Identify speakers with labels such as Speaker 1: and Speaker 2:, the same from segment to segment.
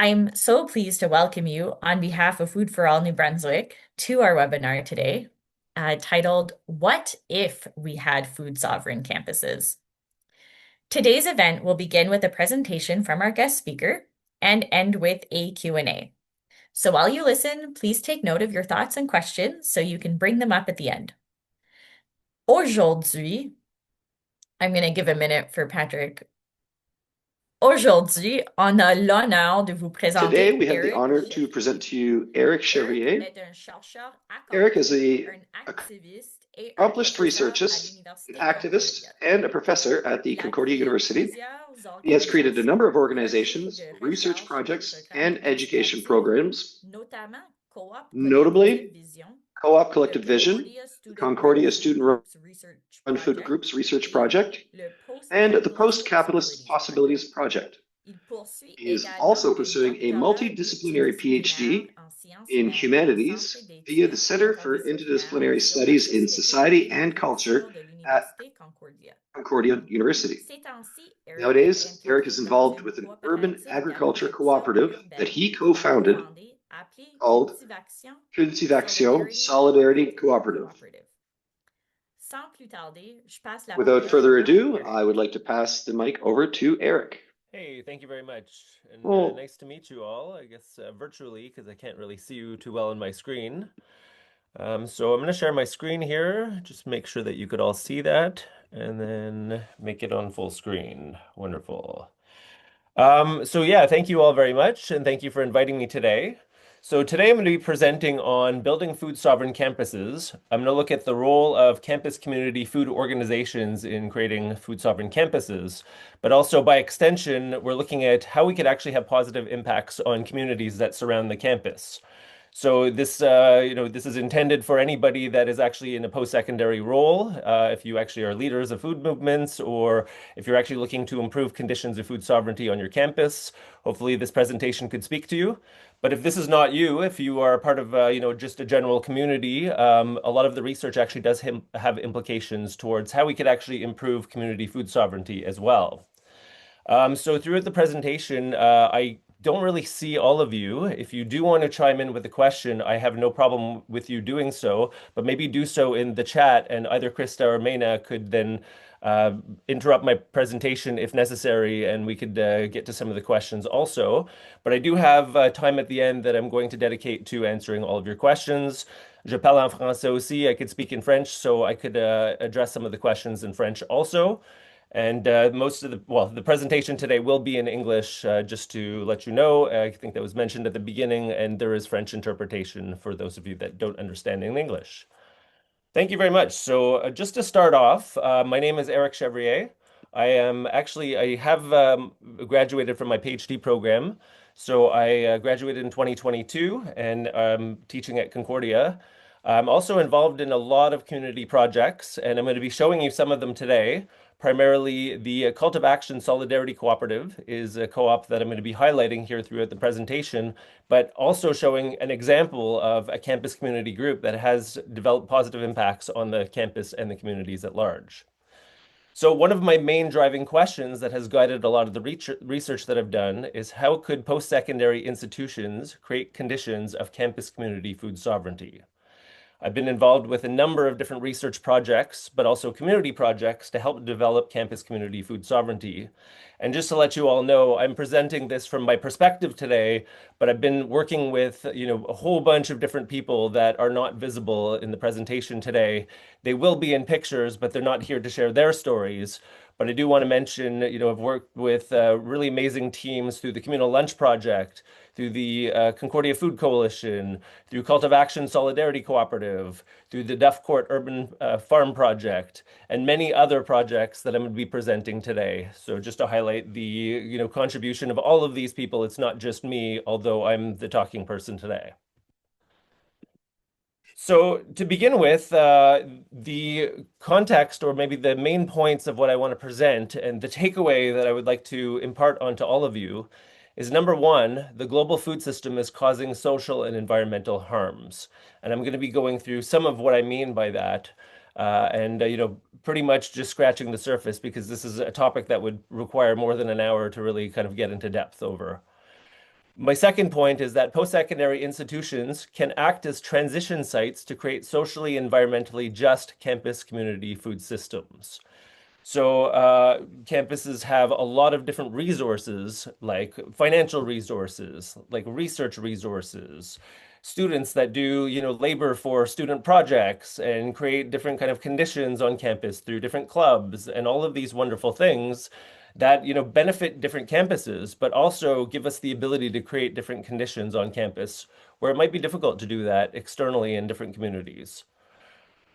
Speaker 1: I'm so pleased to welcome you on behalf of Food for All New Brunswick to our webinar today, titled What If We Had Food Sovereign Campuses? Today's event will begin with a presentation from our guest speaker and end with a Q&A. So while you listen, please take note of your thoughts and questions so you can bring them up at the end. Aujourd'hui, I'm going to give a minute for Patrick. Aujourd'hui, on a l'honneur de vous
Speaker 2: Today,
Speaker 1: présenter
Speaker 2: we have the
Speaker 1: Erik
Speaker 2: honor to
Speaker 1: Chevrier.
Speaker 2: present to you Erik
Speaker 1: Erik
Speaker 2: Chevrier.
Speaker 1: est un chercheur
Speaker 2: Erik is
Speaker 1: accompli, un activiste et un
Speaker 2: accomplished
Speaker 1: professeur à
Speaker 2: researcher, an
Speaker 1: l'Université
Speaker 2: activist,
Speaker 1: Concordia.
Speaker 2: and a professor at the
Speaker 1: Il a
Speaker 2: Concordia
Speaker 1: créé
Speaker 2: University.
Speaker 1: plusieurs
Speaker 2: He has created a number
Speaker 1: organisations,
Speaker 2: of
Speaker 1: projets
Speaker 2: organizations,
Speaker 1: de
Speaker 2: research
Speaker 1: recherche et
Speaker 2: projects,
Speaker 1: programmes
Speaker 2: and education
Speaker 1: initiatifs,
Speaker 2: programs,
Speaker 1: notamment Co-op Collective
Speaker 2: notably
Speaker 1: Vision,
Speaker 2: Co-op
Speaker 1: le
Speaker 2: Collective Vision,
Speaker 1: Concordia
Speaker 2: the
Speaker 1: Student-Run
Speaker 2: Concordia
Speaker 1: Food Groups
Speaker 2: Student-Run
Speaker 1: Research
Speaker 2: Food
Speaker 1: Project
Speaker 2: Groups Research
Speaker 1: et
Speaker 2: Project,
Speaker 1: le
Speaker 2: and the
Speaker 1: Post-Capitalist
Speaker 2: Post-Capitalist
Speaker 1: Possibilities Project.
Speaker 2: Possibilities Project.
Speaker 1: Il poursuit
Speaker 2: He is
Speaker 1: également
Speaker 2: also
Speaker 1: un
Speaker 2: pursuing a
Speaker 1: doctorat
Speaker 2: multidisciplinary
Speaker 1: interdisciplinaire
Speaker 2: PhD
Speaker 1: en sciences
Speaker 2: in
Speaker 1: humaines au Centre
Speaker 2: humanities via the
Speaker 1: d'études
Speaker 2: Center for
Speaker 1: interdisciplinaires
Speaker 2: Interdisciplinary
Speaker 1: sur la
Speaker 2: Studies in
Speaker 1: société
Speaker 2: Society
Speaker 1: et la
Speaker 2: and Culture
Speaker 1: culture de
Speaker 2: at
Speaker 1: l'Université Concordia.
Speaker 2: Concordia University.
Speaker 1: Ces temps-ci, Eric est
Speaker 2: Nowadays, Erik is
Speaker 1: impliqué dans
Speaker 2: involved
Speaker 1: une
Speaker 2: with an urban
Speaker 1: coopérative
Speaker 2: agriculture
Speaker 1: d'agriculture
Speaker 2: cooperative that
Speaker 1: urbaine
Speaker 2: he
Speaker 1: qu'il a
Speaker 2: co-founded
Speaker 1: cofondée appelée
Speaker 2: called
Speaker 1: Cultivation
Speaker 2: Cultivation
Speaker 1: Solidarity
Speaker 2: Solidarity Cooperative.
Speaker 1: Cooperative. Sans plus tarder, je passe la
Speaker 2: Without
Speaker 1: parole
Speaker 2: further
Speaker 1: à
Speaker 2: ado, I
Speaker 1: Eric.
Speaker 2: would like to pass the mic over to Erik.
Speaker 3: Hey, thank you very much. And
Speaker 2: Well,
Speaker 3: nice to meet you all, I guess virtually, because I can't really see you too well on my screen. So I'm going to share my screen here, just make sure that you could all see that, and then make it on full screen. Wonderful. So yeah, thank you all very much, and thank you for inviting me today. So today I'm going to be presenting on building food sovereign campuses. I'm going to look at the role of campus community food organizations in creating food sovereign campuses, but also by extension, we're looking at how we could actually have positive impacts on communities that surround the campus. So this is intended for anybody that is actually in a post-secondary role. If you actually are leaders of food movements, or if you're actually looking to improve conditions of food sovereignty on your campus, hopefully this presentation could speak to you. But if this is not you, if you are part of, just a general community, a lot of the research actually does have implications towards how we could actually improve community food sovereignty as well. So throughout the presentation, I don't really see all of you. If you do want to chime in with a question, I have no problem with you doing so, but maybe do so in the chat, and either Krista or Mena could then uh, interrupt my presentation if necessary, and we could get to some of the questions also. But I do have time at the end that I'm going to dedicate to answering all of your questions. Je parle en français aussi. I could speak in French, so I could address some of the questions in French also. And the presentation today will be in English, just to let you know. I think that was mentioned at the beginning, and there is French interpretation for those of you that don't understand in English. Thank you very much. So just to start off, my name is Erik Chevrier. I have graduated from my PhD program. So I graduated in 2022 and I'm teaching at Concordia. I'm also involved in a lot of community projects, and I'm going to be showing you some of them today. Primarily, the Cult of Action Solidarity Cooperative is a co-op that I'm going to be highlighting here throughout the presentation, but also showing an example of a campus community group that has developed positive impacts on the campus and the communities at large. So one of my main driving questions that has guided a lot of the research that I've done is how could post-secondary institutions create conditions of campus community food sovereignty? I've been involved with a number of different research projects, but also community projects to help develop campus community food sovereignty. And just to let you all know, I'm presenting this from my perspective today, but I've been working with, a whole bunch of different people that are not visible in the presentation today. They will be in pictures, but they're not here to share their stories. But I do want to mention, I've worked with really amazing teams through the Communal Lunch Project, through the Concordia Food Coalition, through Cult of Action Solidarity Cooperative, through the Duff Court Urban Farm Project, and many other projects that I'm going to be presenting today. So just to highlight the, contribution of all of these people, it's not just me, although I'm the talking person today. So to begin with, the context or maybe the main points of what I want to present and the takeaway that I would like to impart onto all of you is number one, the global food system is causing social and environmental harms. And I'm going to be going through some of what I mean by that. Pretty much just scratching the surface because this is a topic that would require more than an hour to really kind of get into depth over. My second point is that post-secondary institutions can act as transition sites to create socially and environmentally just campus community food systems. So campuses have a lot of different resources, like financial resources, like research resources, students that do, labor for student projects and create different kind of conditions on campus through different clubs and all of these wonderful things that, benefit different campuses, but also give us the ability to create different conditions on campus where it might be difficult to do that externally in different communities.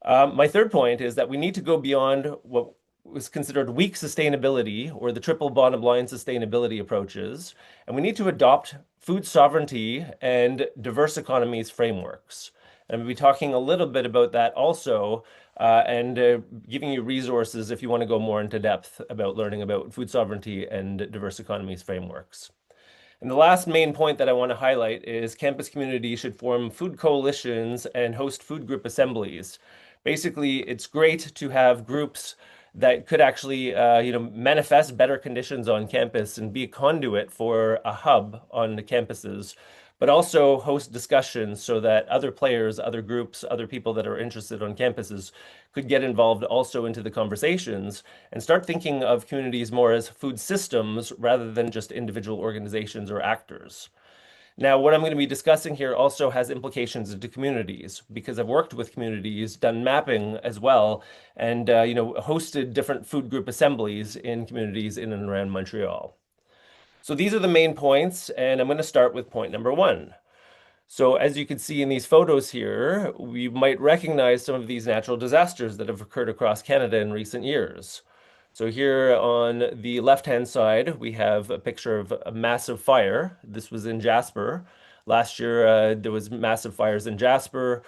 Speaker 3: My third point is that we need to go beyond what was considered weak sustainability or the triple bottom line sustainability approaches, and we need to adopt food sovereignty and diverse economies frameworks. And we'll be talking a little bit about that also, and giving you resources if you want to go more into depth about learning about food sovereignty and diverse economies frameworks. And the last main point that I want to highlight is campus communities should form food coalitions and host food group assemblies. Basically, it's great to have groups that could actually, manifest better conditions on campus and be a conduit for a hub on the campuses, but also host discussions so that other players, other groups, other people that are interested on campuses could get involved also into the conversations and start thinking of communities more as food systems rather than just individual organizations or actors. Now, what I'm going to be discussing here also has implications into communities because I've worked with communities, done mapping as well, and hosted different food group assemblies in communities in and around Montreal. So these are the main points, and I'm going to start with point number one. So as you can see in these photos here, we might recognize some of these natural disasters that have occurred across Canada in recent years. So here on the left-hand side, we have a picture of a massive fire. This was in Jasper. Last year, there was massive fires in Jasper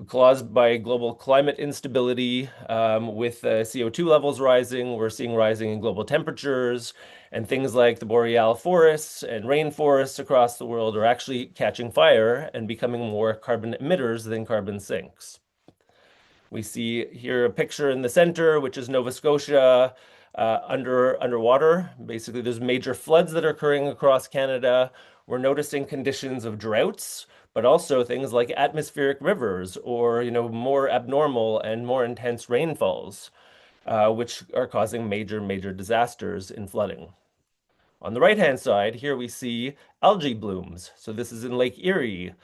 Speaker 3: caused by global climate instability, with CO2 levels rising. We're seeing rising in global temperatures, and things like the boreal forests and rainforests across the world are actually catching fire and becoming more carbon emitters than carbon sinks. We see here a picture in the center, which is Nova Scotia underwater. Basically, there's major floods that are occurring across Canada. We're noticing conditions of droughts, but also things like atmospheric rivers or, more abnormal and more intense rainfalls, which are causing major, major disasters in flooding. On the right-hand side, here we see algae blooms. So this is in Lake Erie.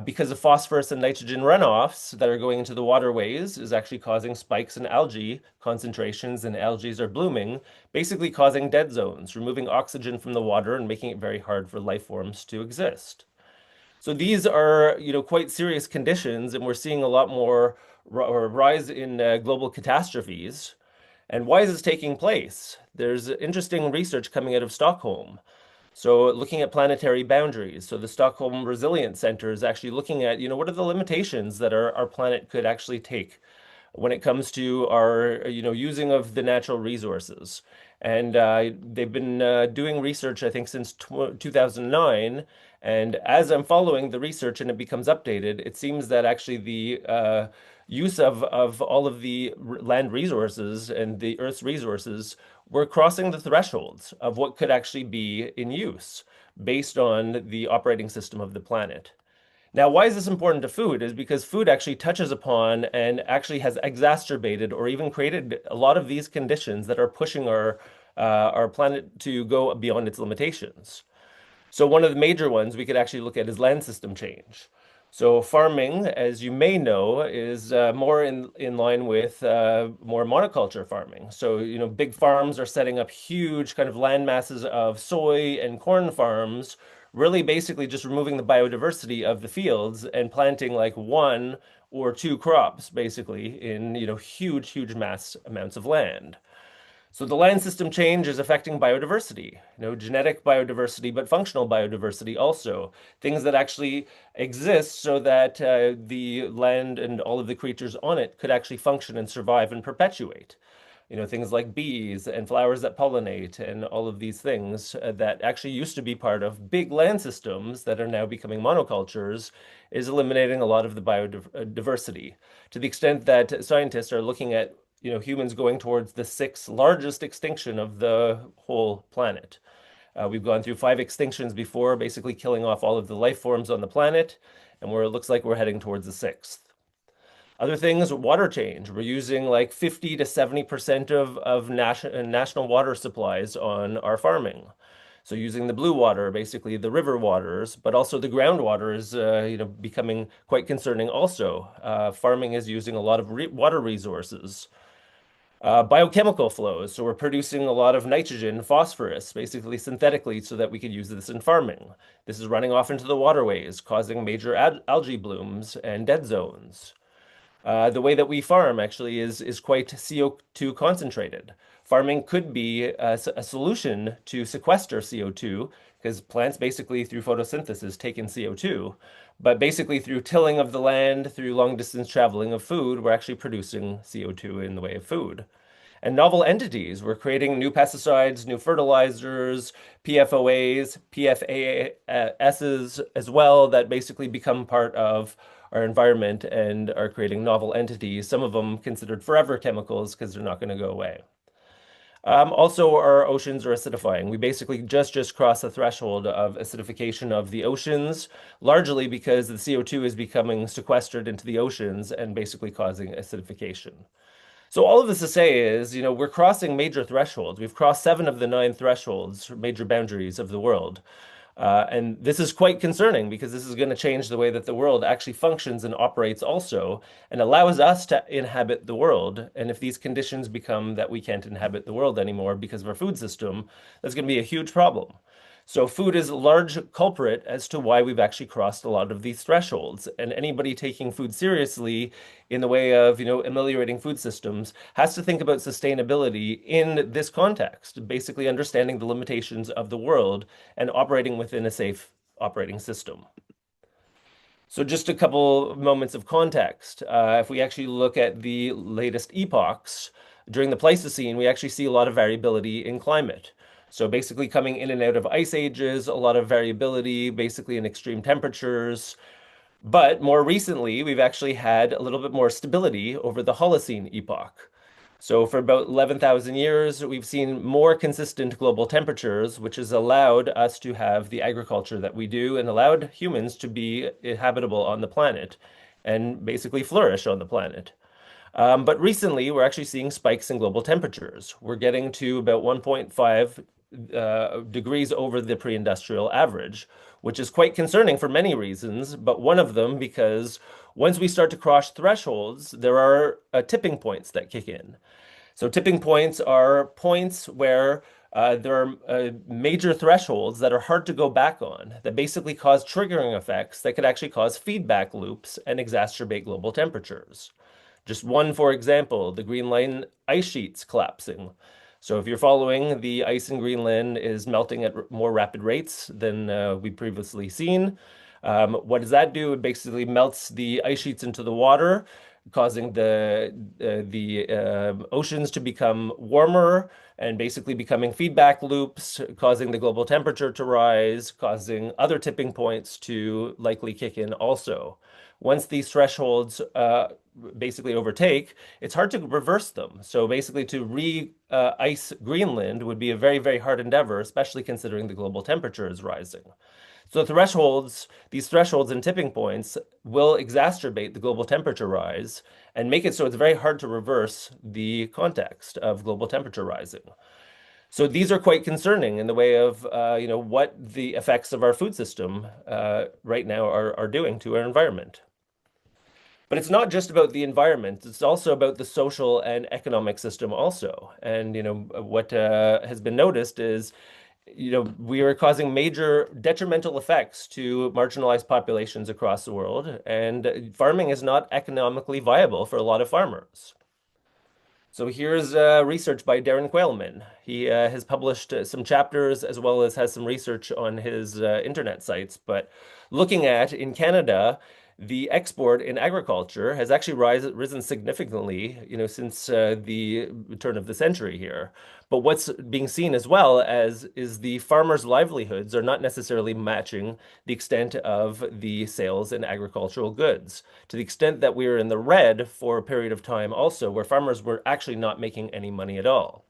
Speaker 3: Because of phosphorus and nitrogen runoffs that are going into the waterways is actually causing spikes in algae concentrations, and algae are blooming, basically causing dead zones, removing oxygen from the water and making it very hard for life forms to exist. So these are, quite serious conditions, and we're seeing a lot more rise in global catastrophes. And why is this taking place? There's interesting research coming out of Stockholm. So looking at planetary boundaries. So the Stockholm Resilience Center is actually looking at, what are the limitations that our planet could actually take when it comes to our, using of the natural resources. And they've been doing research, I think, since 2009. And as I'm following the research and it becomes updated, it seems that actually the use of all of the land resources and the Earth's resources, we're crossing the thresholds of what could actually be in use based on the operating system of the planet. Now, why is this important to food? Is because food actually touches upon and actually has exacerbated or even created a lot of these conditions that are pushing our planet to go beyond its limitations. So one of the major ones we could actually look at is land system change. So farming, as you may know, is more in line with more monoculture farming. So, big farms are setting up huge kind of land masses of soy and corn farms, really basically just removing the biodiversity of the fields and planting like one or two crops, basically, in, huge, huge mass amounts of land. So the land system change is affecting biodiversity, genetic biodiversity, but functional biodiversity also. Things that actually exist so that the land and all of the creatures on it could actually function and survive and perpetuate. Things like bees and flowers that pollinate and all of these things that actually used to be part of big land systems that are now becoming monocultures is eliminating a lot of the biodiversity to the extent that scientists are looking at humans going towards the sixth largest extinction of the whole planet. We've gone through 5 extinctions before, basically killing off all of the life forms on the planet, and it looks like we're heading towards the sixth. Other things, water change. We're using like 50 to 70% of national water supplies on our farming. So using the blue water, basically the river waters, but also the groundwater is becoming quite concerning also. Farming is using a lot of water resources. Biochemical flows. So we're producing a lot of nitrogen, phosphorus, basically synthetically, so that we could use this in farming. This is running off into the waterways, causing major algae blooms and dead zones. The way that we farm actually is quite CO2 concentrated. Farming could be a solution to sequester CO2 because plants basically through photosynthesis take in CO2, but basically through tilling of the land, through long distance traveling of food, we're actually producing CO2 in the way of food. And novel entities, we're creating new pesticides, new fertilizers, PFOAs, PFASs as well that basically become part of our environment and are creating novel entities, some of them considered forever chemicals because they're not going to go away. Also, our oceans are acidifying. We basically just crossed the threshold of acidification of the oceans, largely because the CO2 is becoming sequestered into the oceans and basically causing acidification. So all of this to say is, we're crossing major thresholds. We've crossed 7 of the 9 thresholds, major boundaries of the world. And this is quite concerning because this is going to change the way that the world actually functions and operates also and allows us to inhabit the world. And if these conditions become that we can't inhabit the world anymore because of our food system, that's going to be a huge problem. So food is a large culprit as to why we've actually crossed a lot of these thresholds. And anybody taking food seriously in the way of, ameliorating food systems has to think about sustainability in this context, basically understanding the limitations of the world and operating within a safe operating system. So just a couple moments of context. If we actually look at the latest epochs, during the Pleistocene, we actually see a lot of variability in climate. So basically coming in and out of ice ages, a lot of variability, basically in extreme temperatures. But more recently, we've actually had a little bit more stability over the Holocene epoch. So for about 11,000 years, we've seen more consistent global temperatures, which has allowed us to have the agriculture that we do and allowed humans to be habitable on the planet and basically flourish on the planet. But recently, we're actually seeing spikes in global temperatures. We're getting to about 1.5 degrees over the pre-industrial average, which is quite concerning for many reasons, but one of them because once we start to cross thresholds, there are tipping points that kick in. So tipping points are points where there are major thresholds that are hard to go back on, that basically cause triggering effects that could actually cause feedback loops and exacerbate global temperatures. Just one, for example, the Greenland ice sheets collapsing. So if you're following, the ice in Greenland is melting at more rapid rates than we previously seen. What does that do? It basically melts the ice sheets into the water, causing the oceans to become warmer and basically becoming feedback loops, causing the global temperature to rise, causing other tipping points to likely kick in also. Once these thresholds basically overtake, it's hard to reverse them. So basically to re-ice Greenland would be a very, very hard endeavor, especially considering the global temperature is rising. So these thresholds and tipping points will exacerbate the global temperature rise and make it so it's very hard to reverse the context of global temperature rising. So these are quite concerning in the way of what the effects of our food system right now are doing to our environment. But it's not just about the environment, it's also about the social and economic system also. And what has been noticed is we are causing major detrimental effects to marginalized populations across the world, and farming is not economically viable for a lot of farmers. So here's research by Darren Quailman. He has published some chapters as well as has some research on his internet sites. But looking at in Canada, the export in agriculture has actually risen significantly, since the turn of the century here. But what's being seen as well as is the farmers' livelihoods are not necessarily matching the extent of the sales in agricultural goods, to the extent that we were in the red for a period of time also, where farmers were actually not making any money at all.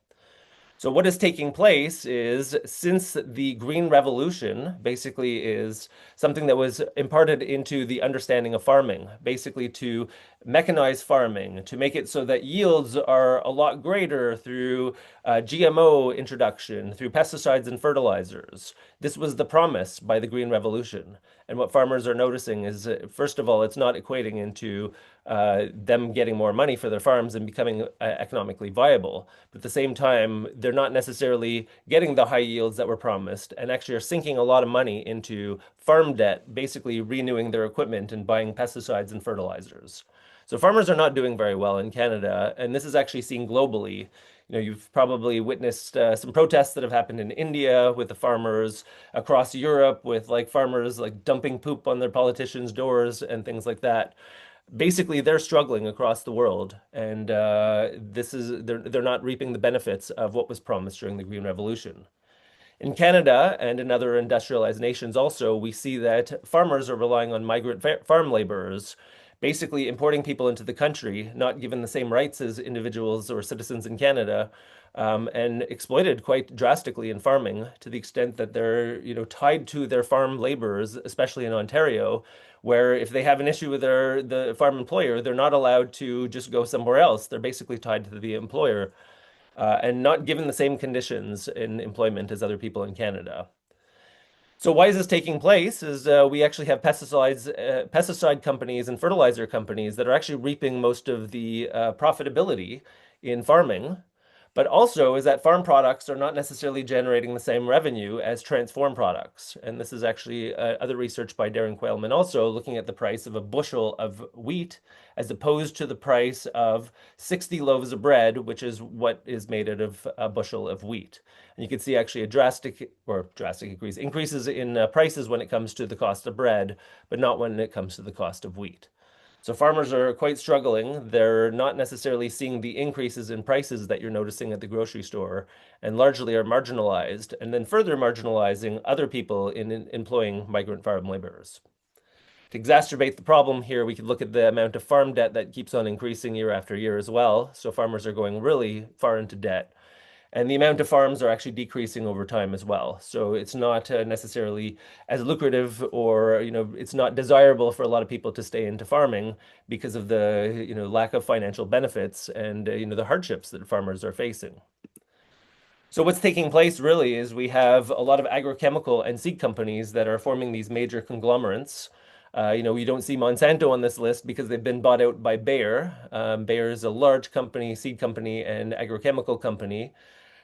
Speaker 3: So what is taking place is since the Green Revolution basically is something that was imparted into the understanding of farming, basically to mechanize farming, to make it so that yields are a lot greater through GMO introduction, through pesticides and fertilizers. This was the promise by the Green Revolution. And what farmers are noticing is, first of all, it's not equating into them getting more money for their farms and becoming economically viable. But at the same time, they're not necessarily getting the high yields that were promised and actually are sinking a lot of money into farm debt, basically renewing their equipment and buying pesticides and fertilizers. So farmers are not doing very well in Canada, and this is actually seen globally. You've probably witnessed some protests that have happened in India with the farmers, across Europe with like farmers like dumping poop on their politicians' doors and things like that. Basically, they're struggling across the world, and they're not reaping the benefits of what was promised during the Green Revolution. In Canada and in other industrialized nations also, we see that farmers are relying on migrant farm laborers, basically importing people into the country, not given the same rights as individuals or citizens in Canada, and exploited quite drastically in farming to the extent that they're, tied to their farm laborers, especially in Ontario, where if they have an issue with the farm employer, they're not allowed to just go somewhere else. They're basically tied to the employer and not given the same conditions in employment as other people in Canada. So why is this taking place? Is we actually have pesticide companies and fertilizer companies that are actually reaping most of the profitability in farming, but also is that farm products are not necessarily generating the same revenue as transform products. And this is actually other research by Darren Quailman also looking at the price of a bushel of wheat as opposed to the price of 60 loaves of bread, which is what is made out of a bushel of wheat. And you can see actually a drastic increases in prices when it comes to the cost of bread, but not when it comes to the cost of wheat. So farmers are quite struggling. They're not necessarily seeing the increases in prices that you're noticing at the grocery store and largely are marginalized and then further marginalizing other people in employing migrant farm laborers. To exacerbate the problem here, we could look at the amount of farm debt that keeps on increasing year after year as well. So farmers are going really far into debt. And the amount of farms are actually decreasing over time as well. So it's not necessarily as lucrative or, it's not desirable for a lot of people to stay into farming because of the, lack of financial benefits and, the hardships that farmers are facing. So what's taking place really is we have a lot of agrochemical and seed companies that are forming these major conglomerates. You don't see Monsanto on this list because they've been bought out by Bayer. Bayer is a large company, seed company, and agrochemical company.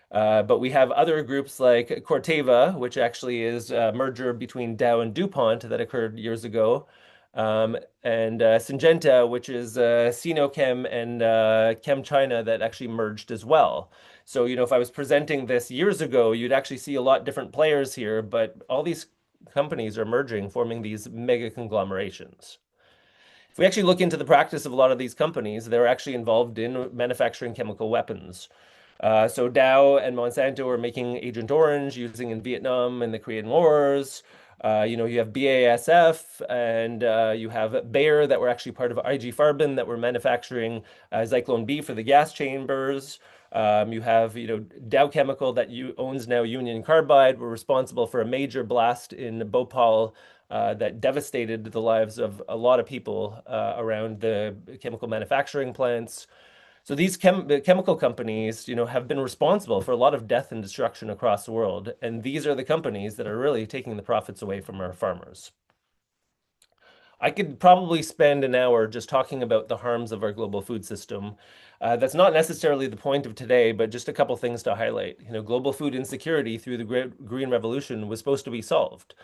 Speaker 3: But we have other groups like Corteva, which actually is a merger between Dow and DuPont that occurred years ago, and Syngenta, which is Sinochem and ChemChina that actually merged as well. So, if I was presenting this years ago, you'd actually see a lot different players here, but all these companies are merging, forming these mega conglomerations. If we actually look into the practice of a lot of these companies, they're actually involved in manufacturing chemical weapons. So Dow and Monsanto are making Agent Orange using in Vietnam and the Korean Wars. You have BASF and you have Bayer that were actually part of IG Farben that were manufacturing Zyklon B for the gas chambers. You have, Dow Chemical that owns now Union Carbide, were responsible for a major blast in Bhopal that devastated the lives of a lot of people around the chemical manufacturing plants. So these chemical companies, have been responsible for a lot of death and destruction across the world, and these are the companies that are really taking the profits away from our farmers. I could probably spend an hour just talking about the harms of our global food system. That's not necessarily the point of today, but just a couple things to highlight. Global food insecurity through the Green Revolution was supposed to be solved.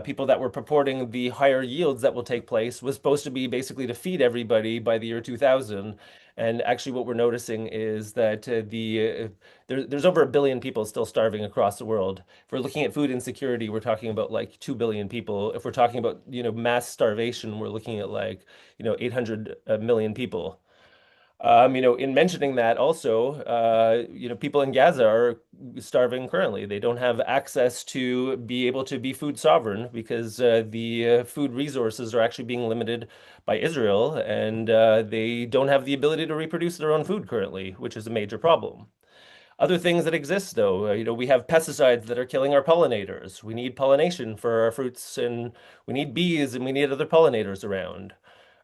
Speaker 3: People that were purporting the higher yields that will take place was supposed to be basically to feed everybody by the year 2000. And actually, what we're noticing is that there's over 1 billion people still starving across the world. If we're looking at food insecurity, we're talking about like 2 billion people. If we're talking about mass starvation, we're looking at like 800 million people. In mentioning that also, people in Gaza are starving currently. They don't have access to be able to be food sovereign because the food resources are actually being limited by Israel, and they don't have the ability to reproduce their own food currently, which is a major problem. Other things that exist, though, we have pesticides that are killing our pollinators. We need pollination for our fruits, and we need bees, and we need other pollinators around.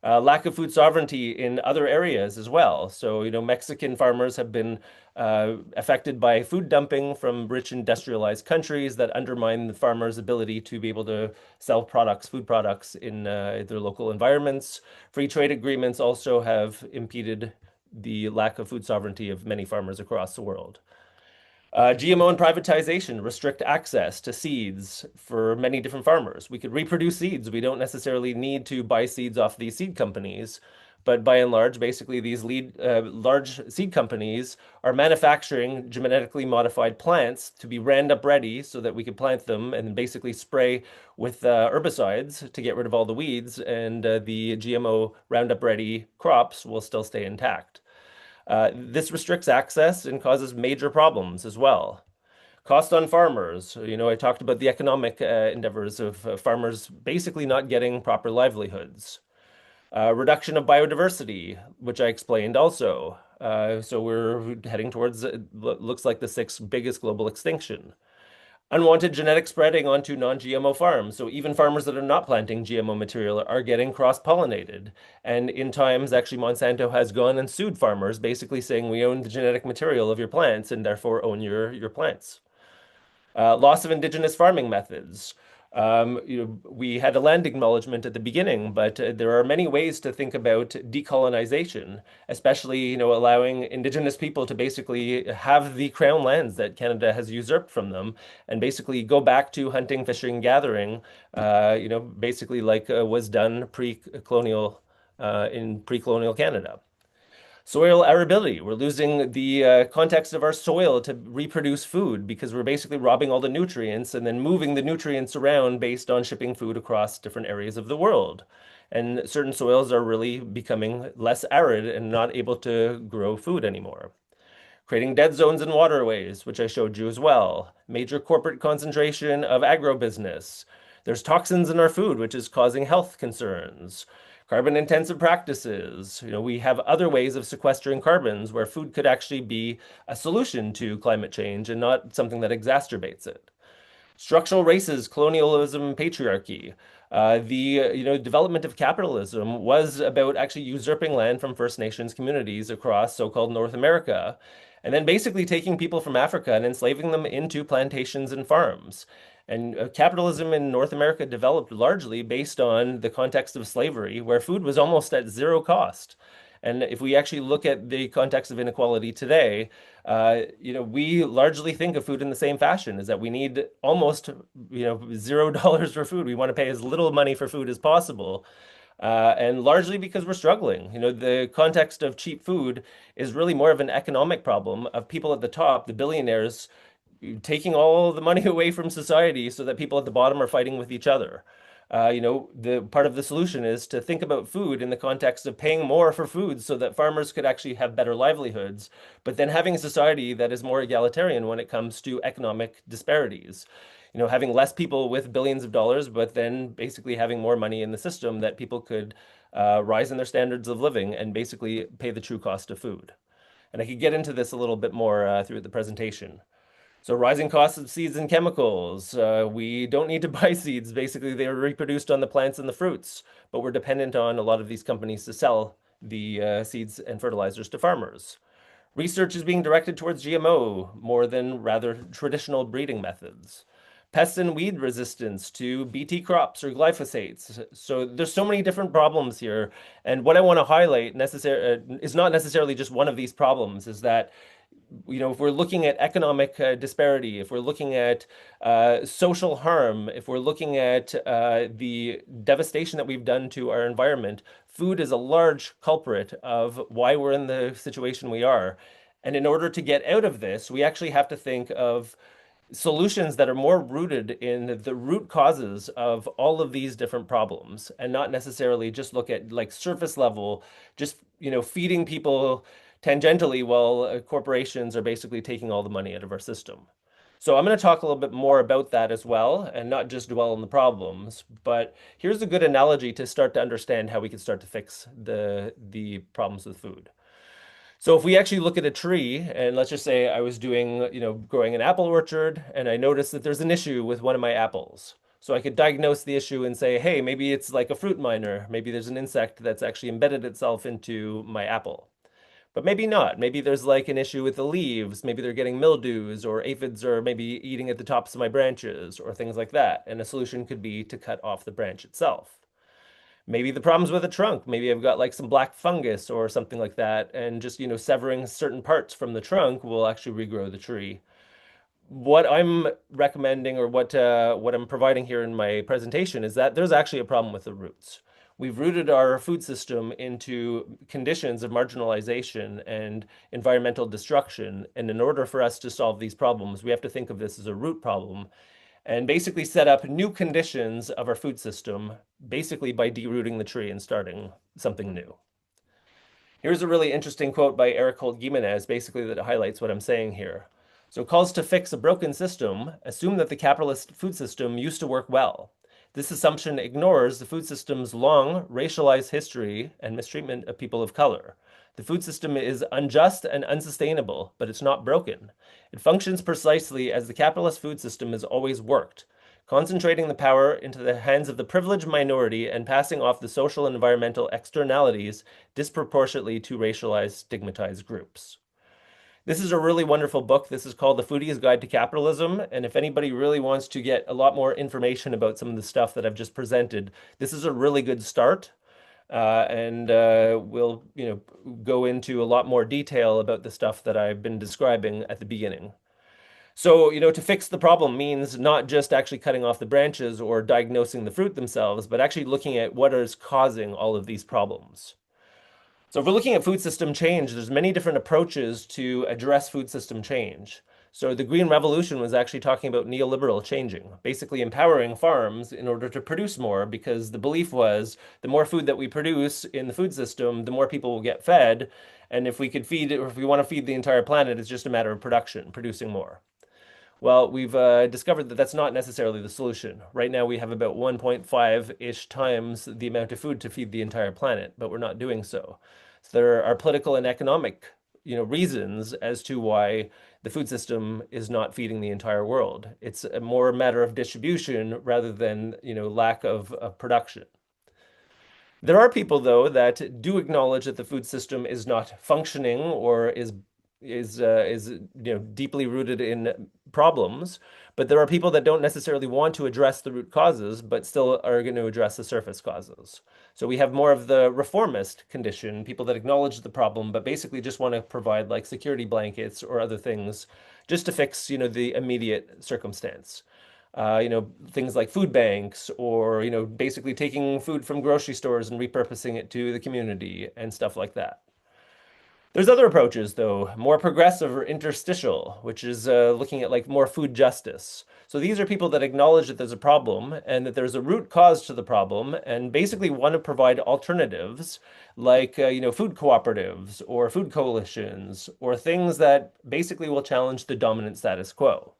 Speaker 3: Lack of food sovereignty in other areas as well. So, Mexican farmers have been affected by food dumping from rich industrialized countries that undermine the farmers' ability to be able to sell products, food products in their local environments. Free trade agreements also have impeded the lack of food sovereignty of many farmers across the world. GMO and privatization restrict access to seeds for many different farmers. We could reproduce seeds. We don't necessarily need to buy seeds off these seed companies. But by and large, basically, these large seed companies are manufacturing genetically modified plants to be Roundup ready so that we can plant them and basically spray with herbicides to get rid of all the weeds, and the GMO Roundup ready crops will still stay intact. This restricts access and causes major problems as well. Cost on farmers. I talked about the economic endeavors of farmers basically not getting proper livelihoods. Reduction of biodiversity, which I explained also. So we're heading towards, looks like the sixth biggest global extinction. Unwanted genetic spreading onto non-GMO farms. So even farmers that are not planting GMO material are getting cross-pollinated. And in times, actually, Monsanto has gone and sued farmers, basically saying we own the genetic material of your plants and therefore own your plants. Loss of indigenous farming methods. We had a land acknowledgement at the beginning, but there are many ways to think about decolonization, especially, allowing indigenous people to basically have the crown lands that Canada has usurped from them and basically go back to hunting, fishing, gathering, basically like was done pre-colonial in pre-colonial Canada. Soil arability. We're losing the context of our soil to reproduce food because we're basically robbing all the nutrients and then moving the nutrients around based on shipping food across different areas of the world. And certain soils are really becoming less arid and not able to grow food anymore. Creating dead zones in waterways, which I showed you as well. Major corporate concentration of agrobusiness. There's toxins in our food, which is causing health concerns. Carbon intensive practices. We have other ways of sequestering carbons where food could actually be a solution to climate change and not something that exacerbates it. Structural races, colonialism, patriarchy. The development of capitalism was about actually usurping land from First Nations communities across so-called North America, and then basically taking people from Africa and enslaving them into plantations and farms. And capitalism in North America developed largely based on the context of slavery, where food was almost at zero cost. And if we actually look at the context of inequality today, we largely think of food in the same fashion, is that we need almost, $0 for food. We want to pay as little money for food as possible. And largely because we're struggling. The context of cheap food is really more of an economic problem of people at the top, the billionaires, taking all the money away from society so that people at the bottom are fighting with each other. The part of the solution is to think about food in the context of paying more for food so that farmers could actually have better livelihoods, but then having a society that is more egalitarian when it comes to economic disparities. Having less people with billions of dollars, but then basically having more money in the system that people could rise in their standards of living and basically pay the true cost of food. And I could get into this a little bit more through the presentation. So rising costs of seeds and chemicals. We don't need to buy seeds. Basically, they are reproduced on the plants and the fruits, but we're dependent on a lot of these companies to sell the seeds and fertilizers to farmers. Research is being directed towards GMO more than rather traditional breeding methods. Pest and weed resistance to Bt crops or glyphosates. So there's so many different problems here. And what I want to highlight is not necessarily just one of these problems, is that if we're looking at economic disparity, if we're looking at social harm, if we're looking at the devastation that we've done to our environment, food is a large culprit of why we're in the situation we are. And in order to get out of this, we actually have to think of solutions that are more rooted in the root causes of all of these different problems and not necessarily just look at like surface level, just, feeding people tangentially while corporations are basically taking all the money out of our system. So I'm going to talk a little bit more about that as well and not just dwell on the problems, but here's a good analogy to start to understand how we can start to fix the problems with food. So if we actually look at a tree, and let's just say I was doing, growing an apple orchard, and I noticed that there's an issue with one of my apples. So I could diagnose the issue and say, hey, maybe it's like a fruit miner. Maybe there's an insect that's actually embedded itself into my apple. But maybe not. Maybe there's like an issue with the leaves. Maybe they're getting mildews, or aphids are maybe eating at the tops of my branches, or things like that. And a solution could be to cut off the branch itself. Maybe the problem's with the trunk. Maybe I've got like some black fungus or something like that, and just, severing certain parts from the trunk will actually regrow the tree. What I'm recommending, or what I'm providing here in my presentation, is that there's actually a problem with the roots. We've rooted our food system into conditions of marginalization and environmental destruction. And in order for us to solve these problems, we have to think of this as a root problem and basically set up new conditions of our food system, basically by derooting the tree and starting something new. Here's a really interesting quote by Erik Gimenez, basically that highlights what I'm saying here. So calls to fix a broken system assume that the capitalist food system used to work well. This assumption ignores the food system's long racialized history and mistreatment of people of color. The food system is unjust and unsustainable, but it's not broken. It functions precisely as the capitalist food system has always worked, concentrating the power into the hands of the privileged minority and passing off the social and environmental externalities disproportionately to racialized, stigmatized groups. This is a really wonderful book. This is called The Foodie's Guide to Capitalism. And if anybody really wants to get a lot more information about some of the stuff that I've just presented, this is a really good start. And we'll, go into a lot more detail about the stuff that I've been describing at the beginning. So, to fix the problem means not just actually cutting off the branches or diagnosing the fruit themselves, but actually looking at what is causing all of these problems. So if we're looking at food system change, there's many different approaches to address food system change. So the Green Revolution was actually talking about neoliberal changing, basically empowering farms in order to produce more, because the belief was the more food that we produce in the food system, the more people will get fed. And if we could feed, or if we want to feed the entire planet, it's just a matter of production, producing more. Well, we've discovered that that's not necessarily the solution. Right now, we have about 1.5-ish times the amount of food to feed the entire planet, but we're not doing so. So there are political and economic, reasons as to why the food system is not feeding the entire world. It's a more matter of distribution rather than, lack of production. There are people, though, that do acknowledge that the food system is not functioning or is deeply rooted in problems, but there are people that don't necessarily want to address the root causes, but still are going to address the surface causes. So we have more of the reformist condition, people that acknowledge the problem, but basically just want to provide like security blankets or other things just to fix, the immediate circumstance. Things like food banks or, basically taking food from grocery stores and repurposing it to the community and stuff like that. There's other approaches, though, more progressive or interstitial, which is looking at like more food justice. So these are people that acknowledge that there's a problem and that there's a root cause to the problem and basically want to provide alternatives like, food cooperatives or food coalitions or things that basically will challenge the dominant status quo.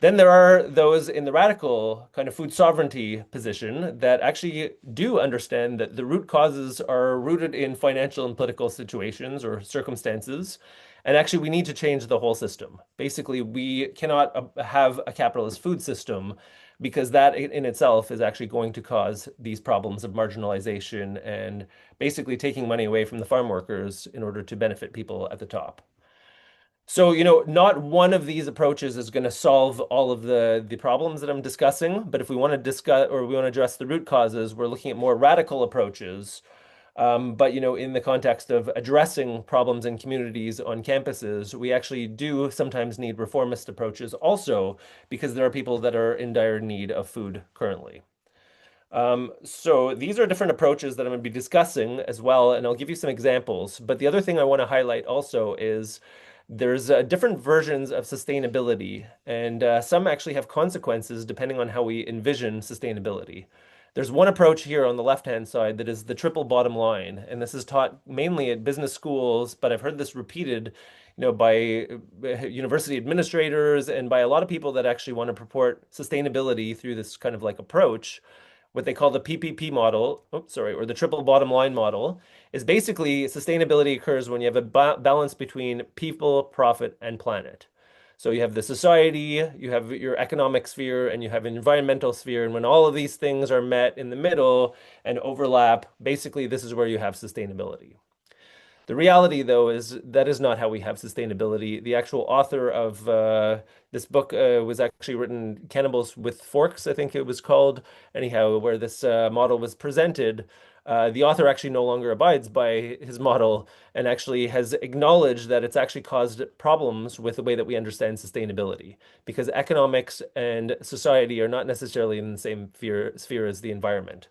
Speaker 3: Then there are those in the radical kind of food sovereignty position that actually do understand that the root causes are rooted in financial and political situations or circumstances. And actually, we need to change the whole system. Basically, we cannot have a capitalist food system because that in itself is actually going to cause these problems of marginalization and basically taking money away from the farm workers in order to benefit people at the top. So, not one of these approaches is going to solve all of the problems that I'm discussing, but if we want to discuss or we want to address the root causes, we're looking at more radical approaches. But, in the context of addressing problems in communities on campuses, we actually do sometimes need reformist approaches also because there are people that are in dire need of food currently. So these are different approaches that I'm going to be discussing as well, and I'll give you some examples. But the other thing I want to highlight also is there's different versions of sustainability, and some actually have consequences depending on how we envision sustainability. There's one approach here on the left-hand side that is the triple bottom line, and this is taught mainly at business schools, but I've heard this repeated, by university administrators and by a lot of people that actually want to purport sustainability through this kind of like approach, what they call the PPP model, oops, sorry, or the triple bottom line model, is basically sustainability occurs when you have a balance between people, profit, and planet. So you have the society, you have your economic sphere, and you have an environmental sphere. And when all of these things are met in the middle and overlap, basically this is where you have sustainability. The reality, though, is that is not how we have sustainability. The actual author of this book was actually written Cannibals with Forks, I think it was called. Anyhow, where this model was presented, the author actually no longer abides by his model and actually has acknowledged that it's actually caused problems with the way that we understand sustainability because economics and society are not necessarily in the same sphere as the environment.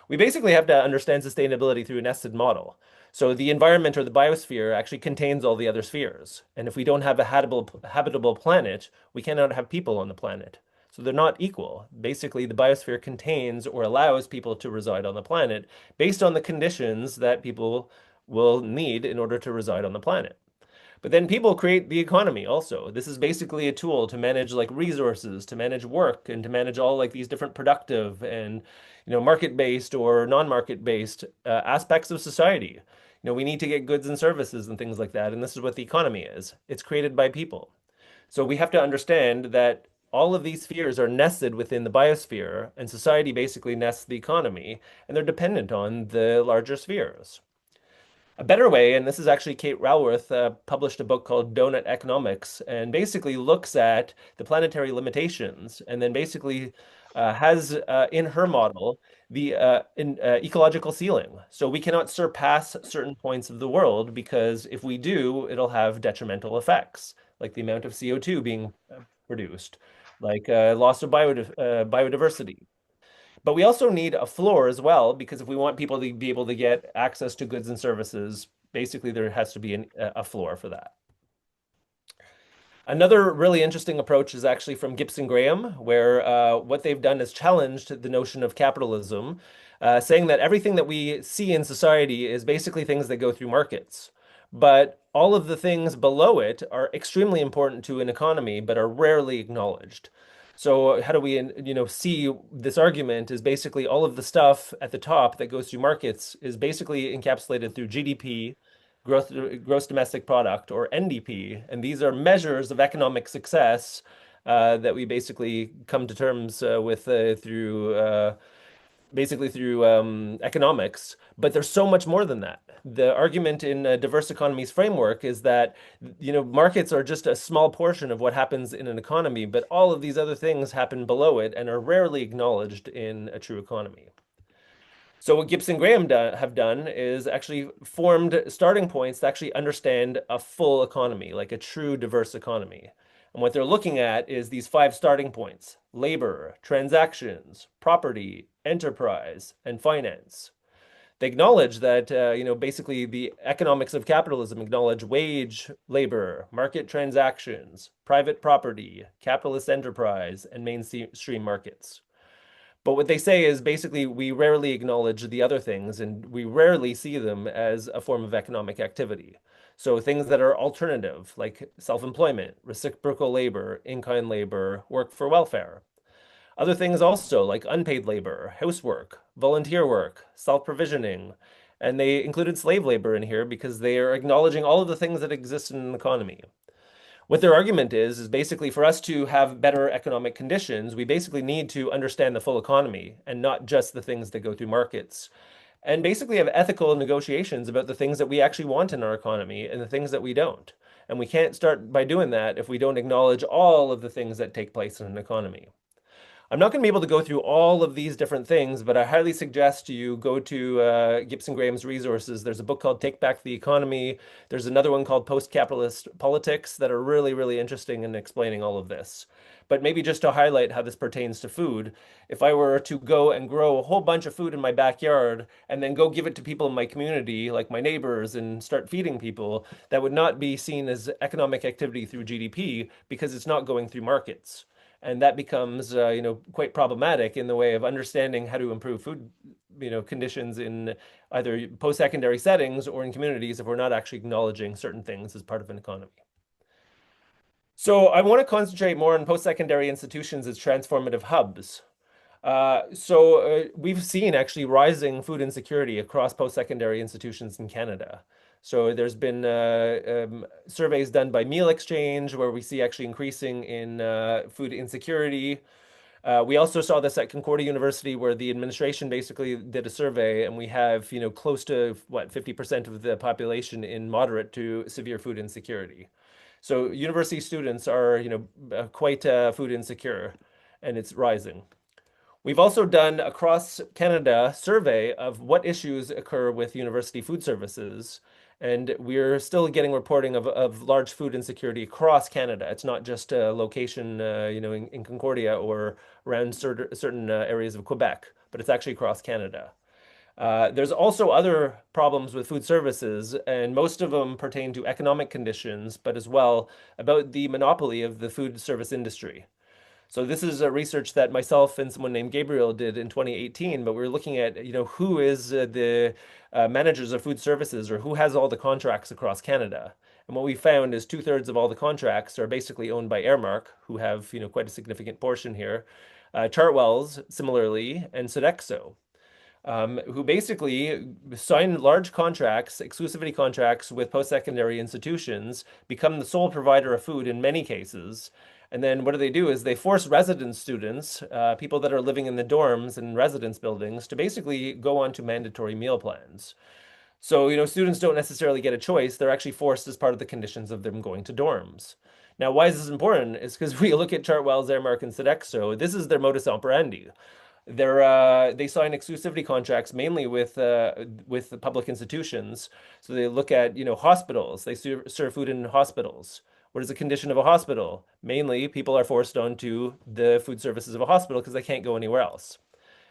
Speaker 3: We basically have to understand sustainability through a nested model. So the environment or the biosphere actually contains all the other spheres. And if we don't have a habitable planet, we cannot have people on the planet. So they're not equal. Basically, the biosphere contains or allows people to reside on the planet based on the conditions that people will need in order to reside on the planet. But then people create the economy also. This is basically a tool to manage like resources, to manage work, and to manage all like these different productive and market-based or non-market-based aspects of society. We need to get goods and services and things like that, and this is what the economy is. It's created by people. So we have to understand that all of these spheres are nested within the biosphere, and society basically nests the economy, and they're dependent on the larger spheres. A better way, and this is actually Kate Raworth published a book called Donut Economics, and basically looks at the planetary limitations, and then basically has in her model the ecological ceiling. So we cannot surpass certain points of the world because if we do, it'll have detrimental effects, like the amount of CO2 being produced, like loss of biodiversity. But we also need a floor as well, because if we want people to be able to get access to goods and services, basically there has to be a floor for that. Another really interesting approach is actually from Gibson Graham, where what they've done is challenged the notion of capitalism, saying that everything that we see in society is basically things that go through markets. But all of the things below it are extremely important to an economy, but are rarely acknowledged. So how do we, see this argument is basically all of the stuff at the top that goes through markets is basically encapsulated through GDP, gross domestic product, or NDP, and these are measures of economic success that we basically come to terms with through basically through economics, but there's so much more than that. The argument in a diverse economies framework is that, markets are just a small portion of what happens in an economy, but all of these other things happen below it and are rarely acknowledged in a true economy. So what Gibson Graham have done is actually formed starting points to actually understand a full economy, like a true diverse economy. And what they're looking at is these 5 starting points: labor, transactions, property, enterprise, and finance. They acknowledge that, basically the economics of capitalism acknowledge wage labor, market transactions, private property, capitalist enterprise, and mainstream markets. But what they say is basically we rarely acknowledge the other things and we rarely see them as a form of economic activity. So things that are alternative, like self-employment, reciprocal labor, in-kind labor, work for welfare. Other things also like unpaid labor, housework, volunteer work, self-provisioning, and they included slave labor in here because they are acknowledging all of the things that exist in an economy. What their argument is basically for us to have better economic conditions, we basically need to understand the full economy and not just the things that go through markets. And basically have ethical negotiations about the things that we actually want in our economy and the things that we don't. And we can't start by doing that if we don't acknowledge all of the things that take place in an economy. I'm not going to be able to go through all of these different things, but I highly suggest you go to Gibson Graham's resources. There's a book called Take Back the Economy. There's another one called Post-Capitalist Politics that are really, really interesting in explaining all of this. But maybe just to highlight how this pertains to food, if I were to go and grow a whole bunch of food in my backyard and then go give it to people in my community, like my neighbors, and start feeding people, that would not be seen as economic activity through GDP because it's not going through markets. And that becomes, quite problematic in the way of understanding how to improve food, conditions in either post-secondary settings or in communities if we're not actually acknowledging certain things as part of an economy. So I want to concentrate more on post-secondary institutions as transformative hubs. We've seen actually rising food insecurity across post-secondary institutions in Canada. So there's been surveys done by Meal Exchange where we see actually increasing in food insecurity. We also saw this at Concordia University, where the administration basically did a survey, and we have, close to what, 50% of the population in moderate to severe food insecurity. So university students are, quite food insecure, and it's rising. We've also done across Canada survey of what issues occur with university food services, and we're still getting reporting of large food insecurity across Canada. It's not just a location, in Concordia or around certain areas of Quebec, but it's actually across Canada. There's also other problems with food services, and most of them pertain to economic conditions, but as well about the monopoly of the food service industry. So this is a research that myself and someone named Gabriel did in 2018, but we are looking at, who is the managers of food services or who has all the contracts across Canada. And what we found is two-thirds of all the contracts are basically owned by Airmark, who have, quite a significant portion here. Chartwells, similarly, and Sodexo, who basically sign large contracts, exclusivity contracts with post-secondary institutions, become the sole provider of food in many cases. And then what do they do is they force resident students, people that are living in the dorms and residence buildings, to basically go on to mandatory meal plans. So, students don't necessarily get a choice. They're actually forced as part of the conditions of them going to dorms. Now, why is this important? Is because we look at Chartwell's, Airmark, and Sodexo. This is their modus operandi. They sign exclusivity contracts mainly with the public institutions. So they look at, hospitals. They serve food in hospitals. What is the condition of a hospital? Mainly, people are forced onto the food services of a hospital because they can't go anywhere else.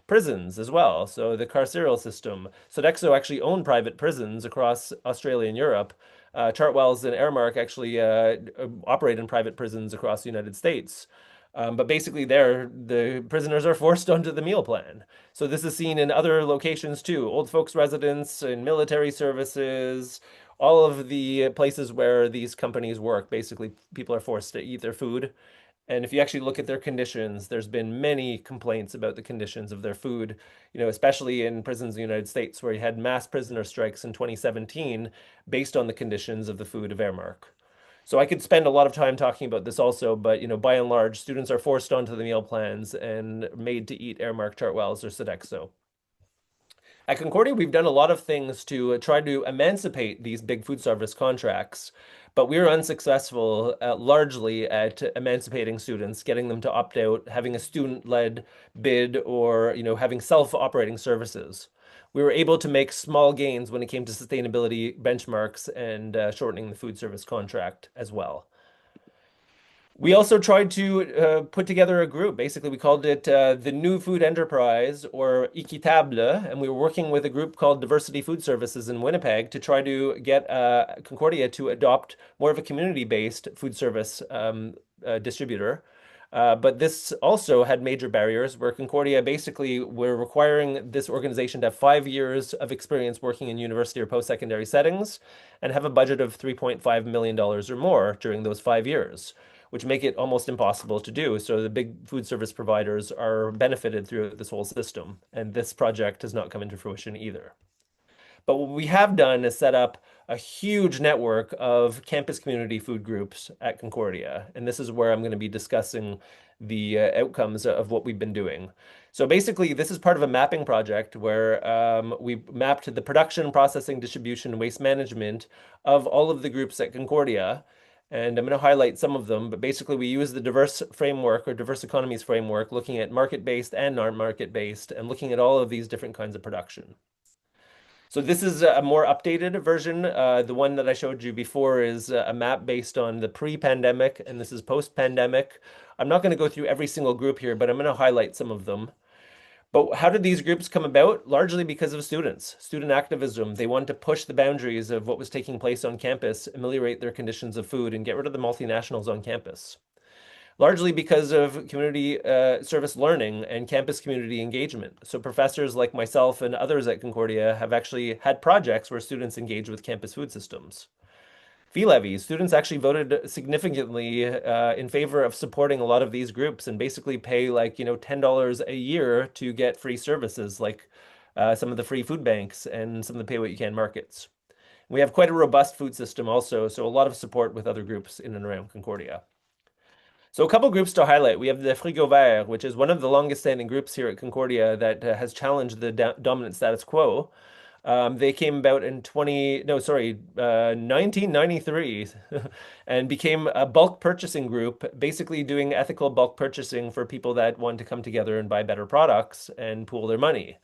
Speaker 3: Prisons as well. So the carceral system. Sodexo actually own private prisons across Australia and Europe. Chartwells and Airmark actually operate in private prisons across the United States. But basically, there, the prisoners are forced onto the meal plan. So this is seen in other locations too, old folks' residence, in military services, all of the places where these companies work. Basically, people are forced to eat their food. And if you actually look at their conditions, there's been many complaints about the conditions of their food, especially in prisons in the United States, where you had mass prisoner strikes in 2017 based on the conditions of the food of Airmark. So I could spend a lot of time talking about this also, but by and large, students are forced onto the meal plans and made to eat Airmark, Chartwells, or Sodexo. At Concordia, we've done a lot of things to try to emancipate these big food service contracts, but we were unsuccessful largely at emancipating students, getting them to opt out, having a student-led bid, or having self-operating services. We were able to make small gains when it came to sustainability benchmarks and shortening the food service contract as well. We also tried to put together a group. Basically, we called it the New Food Enterprise, or Equitable, and we were working with a group called Diversity Food Services in Winnipeg to try to get Concordia to adopt more of a community-based food service distributor. But this also had major barriers where Concordia basically were requiring this organization to have 5 years of experience working in university or post-secondary settings and have a budget of $3.5 million or more during those 5 years, which make it almost impossible to do. So the big food service providers are benefited through this whole system, and this project has not come into fruition either. But what we have done is set up a huge network of campus community food groups at Concordia. And this is where I'm going to be discussing the outcomes of what we've been doing. So basically, this is part of a mapping project where we mapped the production, processing, distribution, and waste management of all of the groups at Concordia. And I'm going to highlight some of them, but basically we use the diverse framework or diverse economies framework, looking at market-based and non-market-based, and looking at all of these different kinds of production. So this is a more updated version. The one that I showed you before is a map based on the pre-pandemic, and this is post-pandemic. I'm not going to go through every single group here, but I'm going to highlight some of them. But how did these groups come about? Largely because of students, student activism. They wanted to push the boundaries of what was taking place on campus, ameliorate their conditions of food, and get rid of the multinationals on campus. Largely because of community service learning and campus community engagement. So professors like myself and others at Concordia have actually had projects where students engage with campus food systems. Fee levies. Students actually voted significantly in favor of supporting a lot of these groups and basically pay like, $10 a year to get free services like some of the free food banks and some of the pay what you can markets. We have quite a robust food system also, so a lot of support with other groups in and around Concordia. So a couple groups to highlight. We have the Frigo Vert, which is one of the longest standing groups here at Concordia that has challenged the dominant status quo. They came about in 1993 and became a bulk purchasing group, basically doing ethical bulk purchasing for people that want to come together and buy better products and pool their money.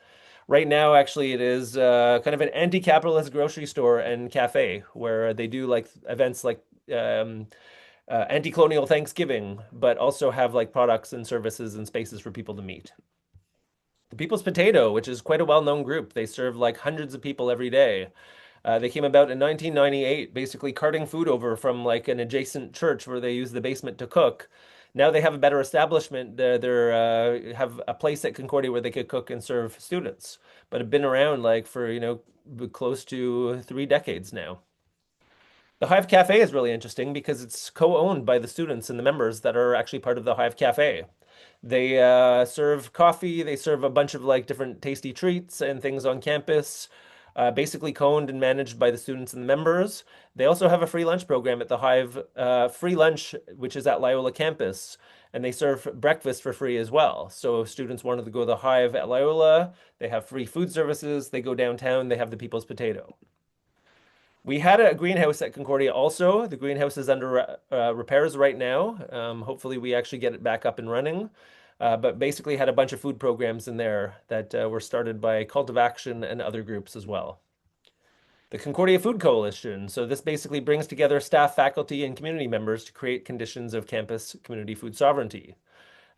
Speaker 3: Right now, actually, it is kind of an anti-capitalist grocery store and cafe where they do like events like anti-colonial Thanksgiving, but also have like products and services and spaces for people to meet. The People's Potato, which is quite a well-known group, they serve like hundreds of people every day. They came about in 1998, basically carting food over from like an adjacent church where they use the basement to cook. Now they have a better establishment. They have a place at Concordia where they could cook and serve students, but have been around like for, close to 3 decades now. The Hive Cafe is really interesting because it's co-owned by the students and the members that are actually part of the Hive Cafe. They serve coffee, they serve a bunch of like different tasty treats and things on campus, basically co-owned and managed by the students and the members. They also have a free lunch program at the Hive Free Lunch, which is at Loyola campus, and they serve breakfast for free as well. So if students wanted to go to the Hive at Loyola, they have free food services. They go downtown, they have the People's Potato. We had a greenhouse at Concordia also. The greenhouse is under repairs right now. Hopefully, we actually get it back up and running. But basically, had a bunch of food programs in there that were started by Cult of Action and other groups as well. The Concordia Food Coalition. So this basically brings together staff, faculty, and community members to create conditions of campus community food sovereignty.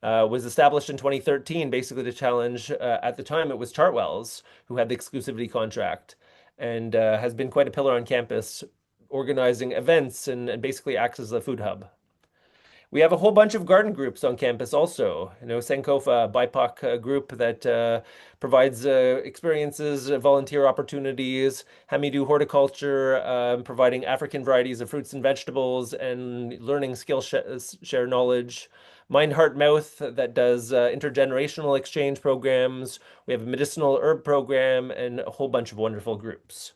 Speaker 3: Was established in 2013, basically to challenge, at the time, it was Chartwell's who had the exclusivity contract and has been quite a pillar on campus, organizing events and basically acts as a food hub. We have a whole bunch of garden groups on campus also. Sankofa, a BIPOC group that provides experiences, volunteer opportunities. Hamidu Horticulture, providing African varieties of fruits and vegetables and learning share knowledge. Mind Heart Mouth that does intergenerational exchange programs. We have a medicinal herb program and a whole bunch of wonderful groups.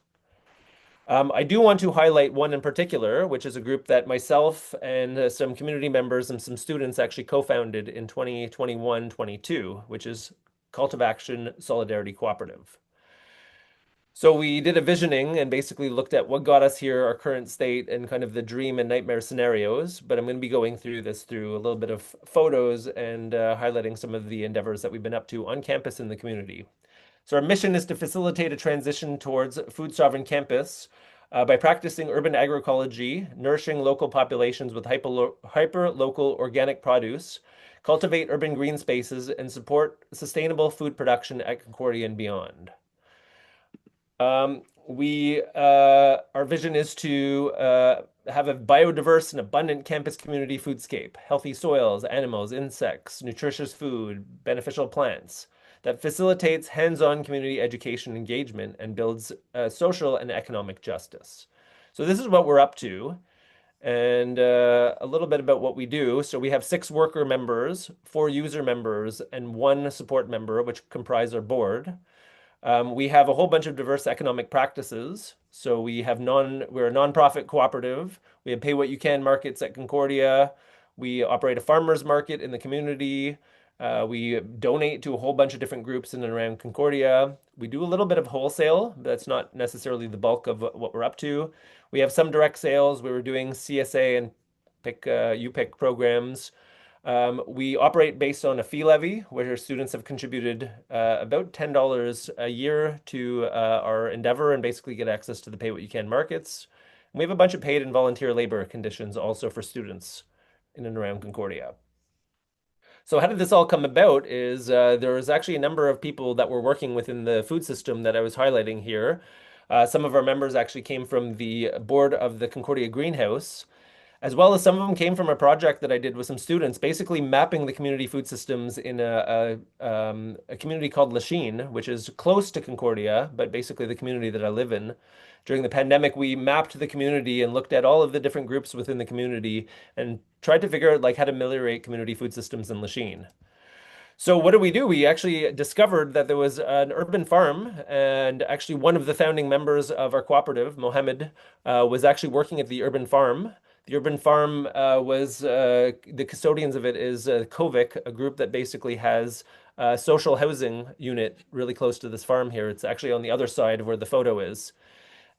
Speaker 3: I do want to highlight one in particular, which is a group that myself and some community members and some students actually co-founded in 2021-22, which is Cult of Action Solidarity Cooperative. So we did a visioning and basically looked at what got us here, our current state, and kind of the dream and nightmare scenarios. But I'm going to be going through this through a little bit of photos and highlighting some of the endeavors that we've been up to on campus in the community. So our mission is to facilitate a transition towards food sovereign campus by practicing urban agroecology, nourishing local populations with hyper-local organic produce, cultivate urban green spaces, and support sustainable food production at Concordia and beyond. Our vision is to have a biodiverse and abundant campus community foodscape, healthy soils, animals, insects, nutritious food, beneficial plants that facilitates hands-on community education engagement and builds social and economic justice. So this is what we're up to, and a little bit about what we do. So we have 6 worker members, 4 user members, and 1 support member, which comprise our board. We have a whole bunch of diverse economic practices. So we're a nonprofit cooperative. We have pay what you can markets at Concordia. We operate a farmers market in the community. We donate to a whole bunch of different groups in and around Concordia. We do a little bit of wholesale, but that's not necessarily the bulk of what we're up to. We have some direct sales. We were doing CSA and UPIC programs. We operate based on a fee levy, where students have contributed about $10 a year to our endeavor and basically get access to the pay what you can markets. And we have a bunch of paid and volunteer labor conditions also for students in and around Concordia. So how did this all come about is there was actually a number of people that were working within the food system that I was highlighting here. Some of our members actually came from the board of the Concordia Greenhouse. as well as some of them came from a project that I did with some students, basically mapping the community food systems in a community called Lachine, which is close to Concordia, but basically the community that I live in. During the pandemic, we mapped the community and looked at all of the different groups within the community and tried to figure out like how to ameliorate community food systems in Lachine. So what did we do? We actually discovered that there was an urban farm, and actually one of the founding members of our cooperative, Mohammed, was actually working at the urban farm. The urban farm was the custodians of it is Kovic, a group that basically has a social housing unit really close to this farm here. It's actually on the other side of where the photo is.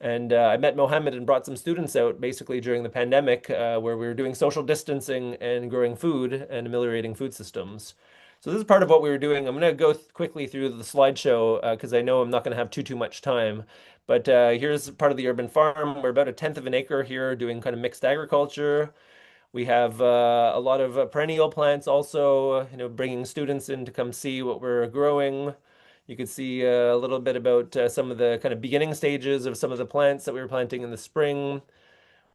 Speaker 3: And I met Mohammed and brought some students out basically during the pandemic where we were doing social distancing and growing food and ameliorating food systems. So this is part of what we were doing. I'm going to go quickly through the slideshow because I know I'm not going to have too much time. But here's part of the urban farm. We're about a tenth of an acre here doing kind of mixed agriculture. We have a lot of perennial plants also, bringing students in to come see what we're growing. You could see a little bit about some of the kind of beginning stages of some of the plants that we were planting in the spring.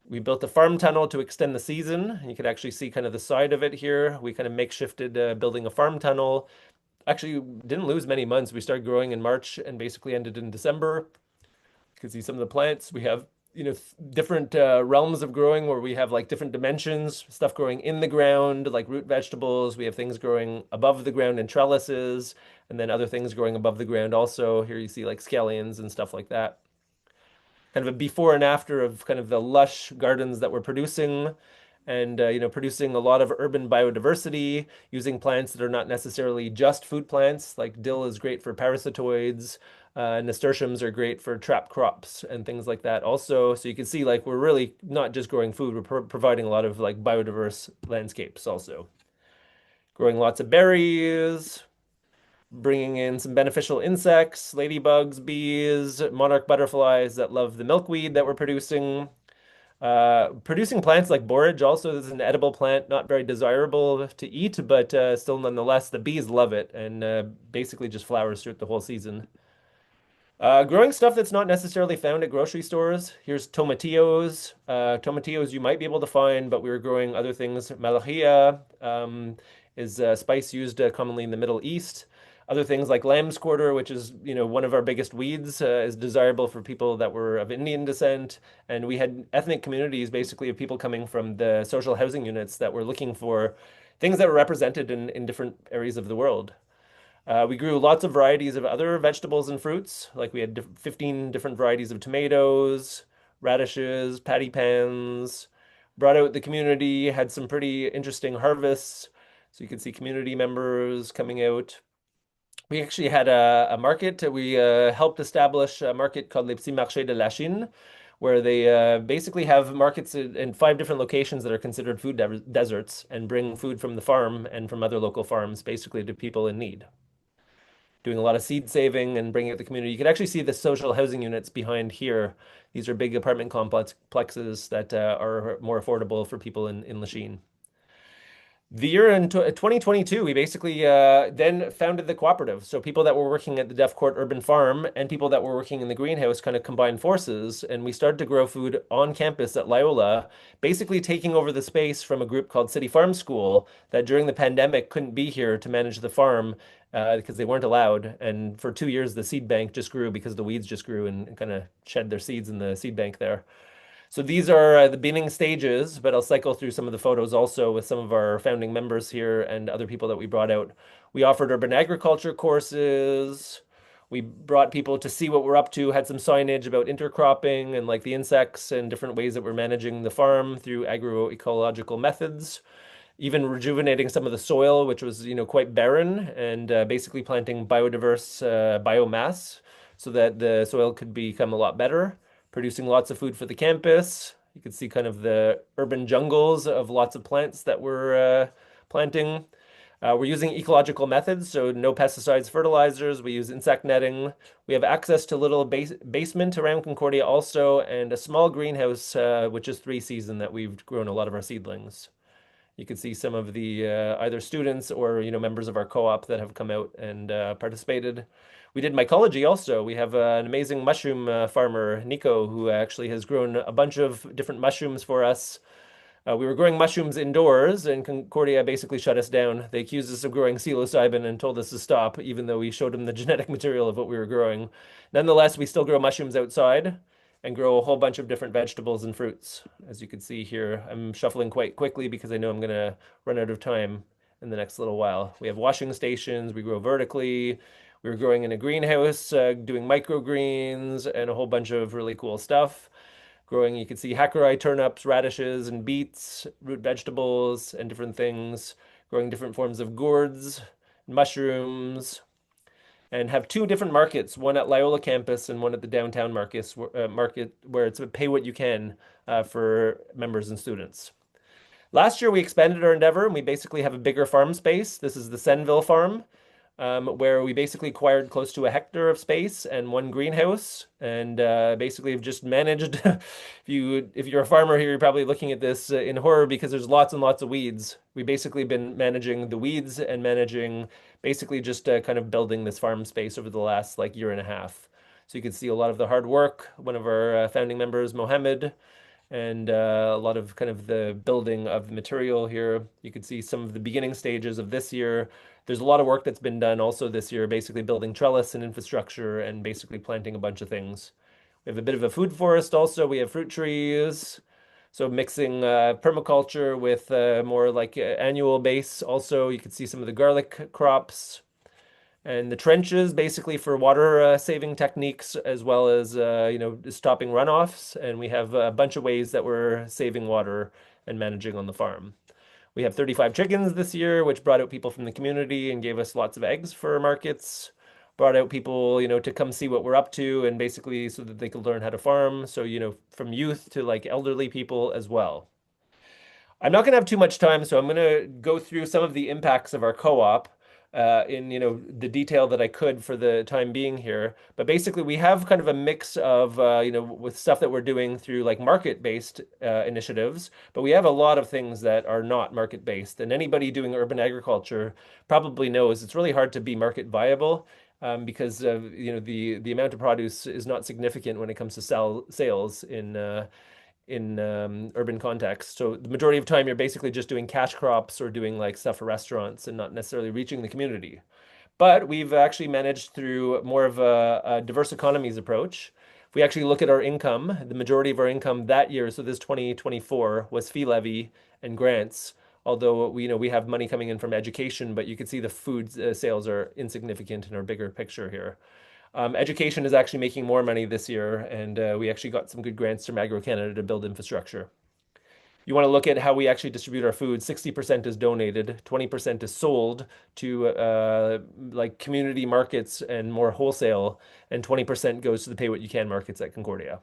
Speaker 3: We built a farm tunnel to extend the season. You could actually see kind of the side of it here. We kind of makeshifted building a farm tunnel. Actually, didn't lose many months. We started growing in March and basically ended in December. You can see some of the plants. We have, different realms of growing where we have like different dimensions, stuff growing in the ground, like root vegetables. We have things growing above the ground in trellises, and then other things growing above the ground also. Here you see like scallions and stuff like that. Kind of a before and after of kind of the lush gardens that we're producing and producing a lot of urban biodiversity using plants that are not necessarily just food plants. Like dill is great for parasitoids, nasturtiums are great for trap crops and things like that also. So you can see like we're really not just growing food, we're providing a lot of like biodiverse landscapes also. Growing lots of berries, bringing in some beneficial insects, ladybugs, bees, monarch butterflies that love the milkweed that we're producing. Producing plants like borage also is an edible plant, not very desirable to eat, but still nonetheless, the bees love it and basically just flowers throughout the whole season. Growing stuff that's not necessarily found at grocery stores. Here's tomatillos. Tomatillos you might be able to find, but we were growing other things. Malahia is a spice used commonly in the Middle East. Other things like lamb's quarter, which is one of our biggest weeds, is desirable for people that were of Indian descent. And we had ethnic communities, basically, of people coming from the social housing units that were looking for things that were represented in different areas of the world. We grew lots of varieties of other vegetables and fruits. Like we had 15 different varieties of tomatoes, radishes, patty pans. Brought out the community, had some pretty interesting harvests. So you can see community members coming out. We actually had a market. We helped establish a market called Les Petits Marchés de la Chine, where they basically have markets in 5 different locations that are considered food deserts and bring food from the farm and from other local farms basically to people in need. Doing a lot of seed saving and bringing it to the community. You can actually see the social housing units behind here. These are big apartment complexes that are more affordable for people in Lachine. The year in 2022, we basically then founded the cooperative. So people that were working at the Deaf Court Urban Farm and people that were working in the greenhouse kind of combined forces, and we started to grow food on campus at Loyola, basically taking over the space from a group called City Farm School that during the pandemic couldn't be here to manage the farm because they weren't allowed. And for 2 years, the seed bank just grew because the weeds just grew and kind of shed their seeds in the seed bank there. So these are the beginning stages, but I'll cycle through some of the photos also with some of our founding members here and other people that we brought out. We offered urban agriculture courses. We brought people to see what we're up to, had some signage about intercropping and like the insects and different ways that we're managing the farm through agroecological methods. Even rejuvenating some of the soil, which was, quite barren, and basically planting biodiverse biomass so that the soil could become a lot better, producing lots of food for the campus. You can see kind of the urban jungles of lots of plants that we're planting. We're using ecological methods, so no pesticides, fertilizers. We use insect netting. We have access to a little basement around Concordia also, and a small greenhouse, which is 3-season that we've grown a lot of our seedlings. You can see some of the either students or members of our co-op that have come out and participated. We did mycology also. We have an amazing mushroom farmer, Nico, who actually has grown a bunch of different mushrooms for us. We were growing mushrooms indoors, and Concordia basically shut us down. They accused us of growing psilocybin and told us to stop, even though we showed them the genetic material of what we were growing. Nonetheless, we still grow mushrooms outside and grow a whole bunch of different vegetables and fruits. As you can see here, I'm shuffling quite quickly because I know I'm going to run out of time in the next little while. We have washing stations, we grow vertically. We were growing in a greenhouse, doing microgreens and a whole bunch of really cool stuff growing. You can see Hakurei turnips, radishes, and beets, root vegetables, and different things, growing different forms of gourds, mushrooms, and have two different markets, one at Loyola campus and one at the downtown market where it's a pay what you can for members and students. Last year, we expanded our endeavor and we basically have a bigger farm space. This is the Senville farm, where we basically acquired close to a hectare of space and one greenhouse, and basically have just managed. If you're a farmer here, you're probably looking at this in horror because there's lots and lots of weeds. We've basically been managing the weeds and managing basically just kind of building this farm space over the last like year and a half. So you can see a lot of the hard work. One of our founding members, Mohammed, and a lot of kind of the building of the material here. You can see some of the beginning stages of this year. There's a lot of work that's been done also this year, basically building trellis and infrastructure and basically planting a bunch of things. We have a bit of a food forest also. We have fruit trees. So mixing permaculture with more like annual base. Also, you can see some of the garlic crops. And the trenches basically for water saving techniques as well as stopping runoffs. And we have a bunch of ways that we're saving water and managing on the farm. We have 35 chickens this year, which brought out people from the community and gave us lots of eggs for markets. Brought out people, to come see what we're up to and basically so that they could learn how to farm. So, from youth to like elderly people as well. I'm not going to have too much time, so I'm going to go through some of the impacts of our co-op in the detail that I could for the time being here. But basically, we have kind of a mix of with stuff that we're doing through like market-based initiatives, but we have a lot of things that are not market-based. And anybody doing urban agriculture probably knows it's really hard to be market viable. Because the amount of produce is not significant when it comes to sales in urban context. So the majority of time, you're basically just doing cash crops or doing like stuff for restaurants and not necessarily reaching the community. But we've actually managed through more of a diverse economies approach. If we actually look at our income, the majority of our income that year, so this 2024, was fee levy and grants. Although we have money coming in from education, but you can see the food sales are insignificant in our bigger picture here. Education is actually making more money this year, and we actually got some good grants from Agro-Canada to build infrastructure. You want to look at how we actually distribute our food. 60% is donated, 20% is sold to like community markets and more wholesale, and 20% goes to the pay what you can markets at Concordia.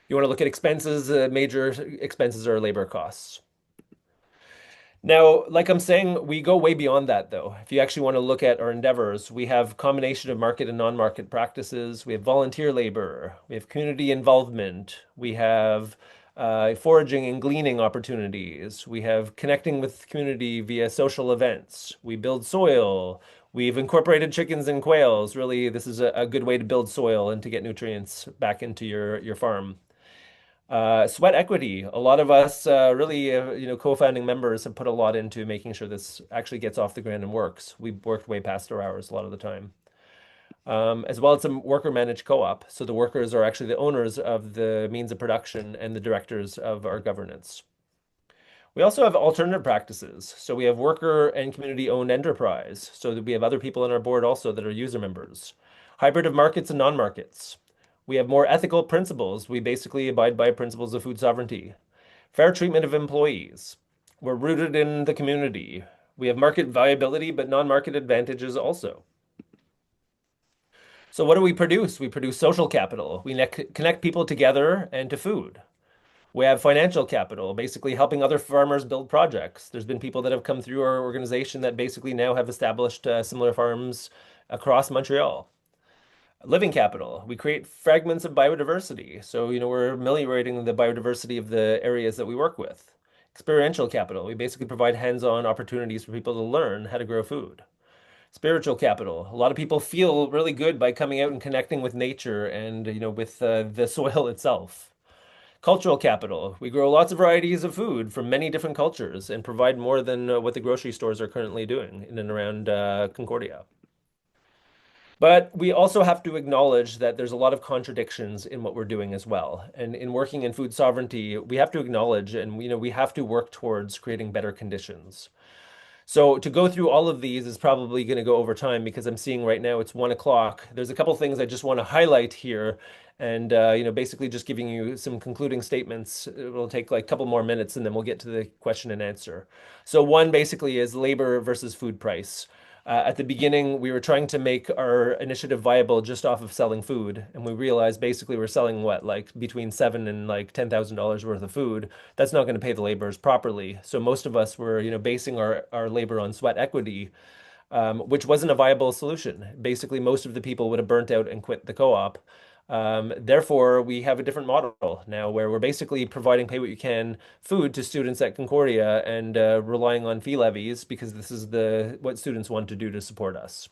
Speaker 3: You want to look at expenses. Major expenses are labor costs. Now, like I'm saying, we go way beyond that, though. If you actually want to look at our endeavors, we have combination of market and non-market practices. We have volunteer labor. We have community involvement. We have foraging and gleaning opportunities. We have connecting with community via social events. We build soil. We've incorporated chickens and quails. Really, this is a good way to build soil and to get nutrients back into your farm. Sweat equity. A lot of us, really, co-founding members have put a lot into making sure this actually gets off the ground and works. We've worked way past our hours a lot of the time. As well, it's a worker-managed co-op, so the workers are actually the owners of the means of production and the directors of our governance. We also have alternative practices. So we have worker and community-owned enterprise, so that we have other people on our board also that are user members. Hybrid of markets and non-markets. We have more ethical principles. We basically abide by principles of food sovereignty. Fair treatment of employees. We're rooted in the community. We have market viability, but non-market advantages also. So what do we produce? We produce social capital. We connect people together and to food. We have financial capital, basically helping other farmers build projects. There's been people that have come through our organization that basically now have established similar farms across Montreal. Living capital. We create fragments of biodiversity. So, we're ameliorating the biodiversity of the areas that we work with. Experiential capital. We basically provide hands-on opportunities for people to learn how to grow food. Spiritual capital. A lot of people feel really good by coming out and connecting with nature and, with the soil itself. Cultural capital. We grow lots of varieties of food from many different cultures and provide more than what the grocery stores are currently doing in and around Concordia. But we also have to acknowledge that there's a lot of contradictions in what we're doing as well. And in working in food sovereignty, we have to acknowledge and we have to work towards creating better conditions. So to go through all of these is probably going to go over time because I'm seeing right now it's 1 o'clock. There's a couple things I just want to highlight here, and basically just giving you some concluding statements. It will take like a couple more minutes, and then we'll get to the question and answer. So one basically is labor versus food price. At the beginning, we were trying to make our initiative viable just off of selling food, and we realized basically we're selling what, like between $7,000 and like $10,000 worth of food. That's not going to pay the laborers properly. So most of us were, basing our labor on sweat equity, which wasn't a viable solution. Basically, most of the people would have burnt out and quit the co-op. Therefore, we have a different model now where we're basically providing pay what you can food to students at Concordia and relying on fee levies because this is what students want to do to support us.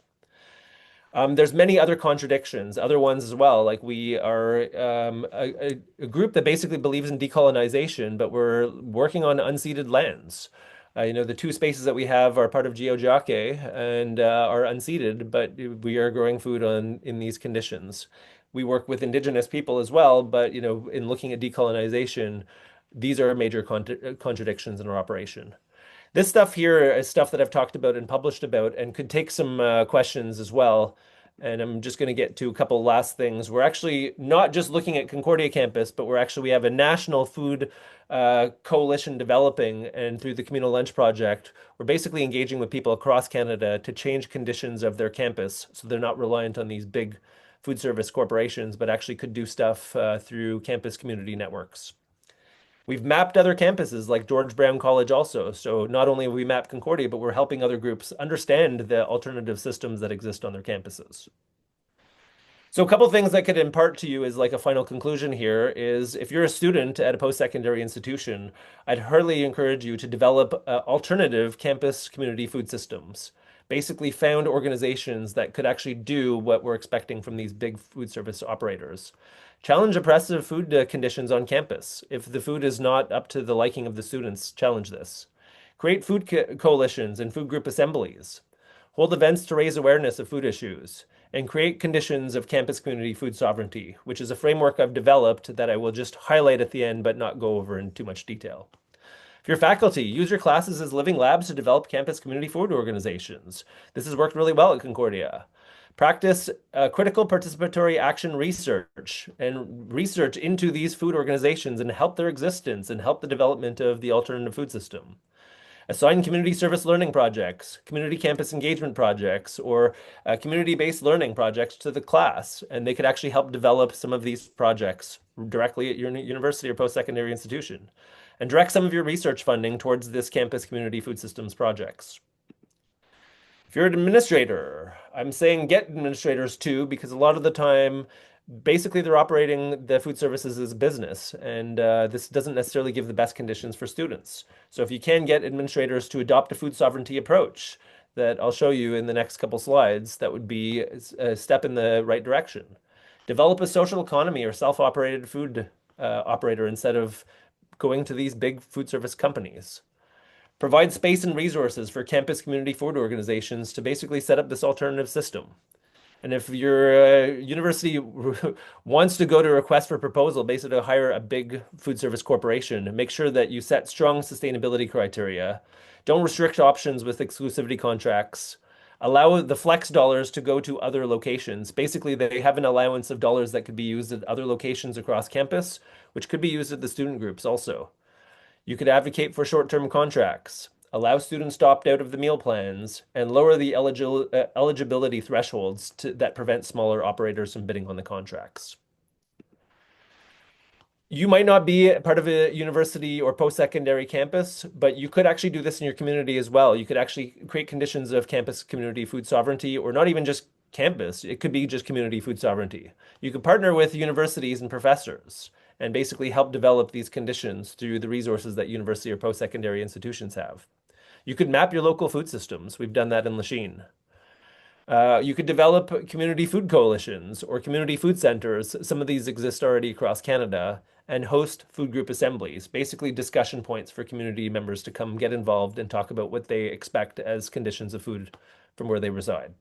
Speaker 3: There's many other contradictions, other ones as well. Like we are a group that basically believes in decolonization, but we're working on unceded lands. The two spaces that we have are part of GeoJake and are unceded, but we are growing food in these conditions. We work with Indigenous people as well, but in looking at decolonization, these are major contradictions in our operation. This stuff here is stuff that I've talked about and published about and could take some questions as well. And I'm just going to get to a couple last things. We're actually not just looking at Concordia campus, but we have a national food coalition developing. And through the Communal Lunch Project, we're basically engaging with people across Canada to change conditions of their campus so they're not reliant on these big food service corporations, but actually could do stuff through campus community networks. We've mapped other campuses like George Brown College also. So not only have we mapped Concordia, but we're helping other groups understand the alternative systems that exist on their campuses. So a couple things I could impart to you as like a final conclusion here is if you're a student at a post-secondary institution, I'd heartily encourage you to develop alternative campus community food systems. Basically found organizations that could actually do what we're expecting from these big food service operators. Challenge oppressive food conditions on campus. If the food is not up to the liking of the students, challenge this. Create food coalitions and food group assemblies. Hold events to raise awareness of food issues. And create conditions of campus community food sovereignty, which is a framework I've developed that I will just highlight at the end but not go over in too much detail. If you're faculty, use your classes as living labs to develop campus community food organizations. This has worked really well at Concordia. Practice critical participatory action research and research into these food organizations and help their existence and help the development of the alternative food system. Assign community service learning projects, community campus engagement projects, or community-based learning projects to the class, and they could actually help develop some of these projects directly at your university or post-secondary institution. And direct some of your research funding towards this campus community food systems projects. If you're an administrator, I'm saying get administrators too, because a lot of the time, basically they're operating the food services as a business, and this doesn't necessarily give the best conditions for students. So if you can get administrators to adopt a food sovereignty approach that I'll show you in the next couple slides, that would be a step in the right direction. Develop a social economy or self-operated food operator instead of going to these big food service companies. Provide space and resources for campus community food organizations to basically set up this alternative system. And if your university wants to go to a request for proposal, basically to hire a big food service corporation, make sure that you set strong sustainability criteria. Don't restrict options with exclusivity contracts. Allow the flex dollars to go to other locations. Basically, they have an allowance of dollars that could be used at other locations across campus, which could be used at the student groups also. You could advocate for short-term contracts, allow students to opt out of the meal plans, and lower the eligibility thresholds that prevent smaller operators from bidding on the contracts. You might not be part of a university or post-secondary campus, but you could actually do this in your community as well. You could actually create conditions of campus community food sovereignty, or not even just campus. It could be just community food sovereignty. You could partner with universities and professors and basically help develop these conditions through the resources that university or post-secondary institutions have. You could map your local food systems. We've done that in Lachine. You could develop community food coalitions or community food centers. Some of these exist already across Canada and host food group assemblies, basically discussion points for community members to come get involved and talk about what they expect as conditions of food from where they reside.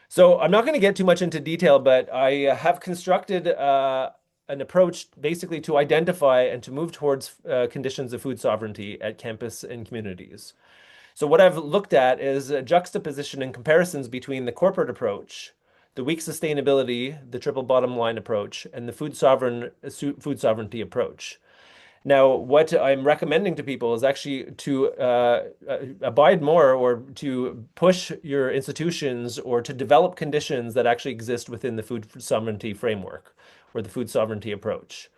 Speaker 3: So I'm not going to get too much into detail, but I have constructed an approach basically to identify and to move towards conditions of food sovereignty at campus and communities. So what I've looked at is a juxtaposition and comparisons between the corporate approach, the weak sustainability, the triple bottom line approach, and the food sovereignty approach. Now, what I'm recommending to people is actually to abide more or to push your institutions or to develop conditions that actually exist within the food sovereignty framework or the food sovereignty approach.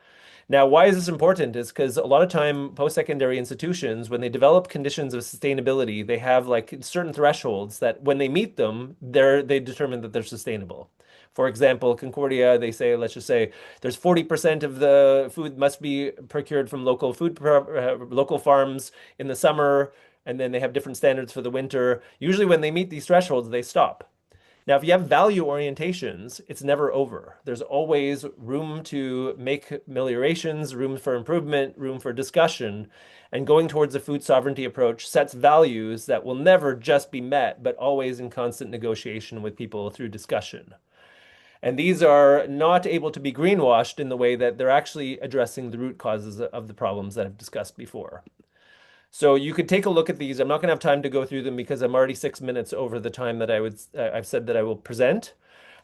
Speaker 3: Now, why is this important? Is because a lot of time post-secondary institutions, when they develop conditions of sustainability, they have like certain thresholds that when they meet them, they determine that they're sustainable. For example, Concordia, they say, let's just say there's 40% of the food must be procured from local farms in the summer, and then they have different standards for the winter. Usually when they meet these thresholds, they stop. Now, if you have value orientations, it's never over. There's always room to make ameliorations, room for improvement, room for discussion. And going towards a food sovereignty approach sets values that will never just be met, but always in constant negotiation with people through discussion. And these are not able to be greenwashed in the way that they're actually addressing the root causes of the problems that I've discussed before. So you could take a look at these. I'm not going to have time to go through them because I'm already 6 minutes over the time that I've said that I will present.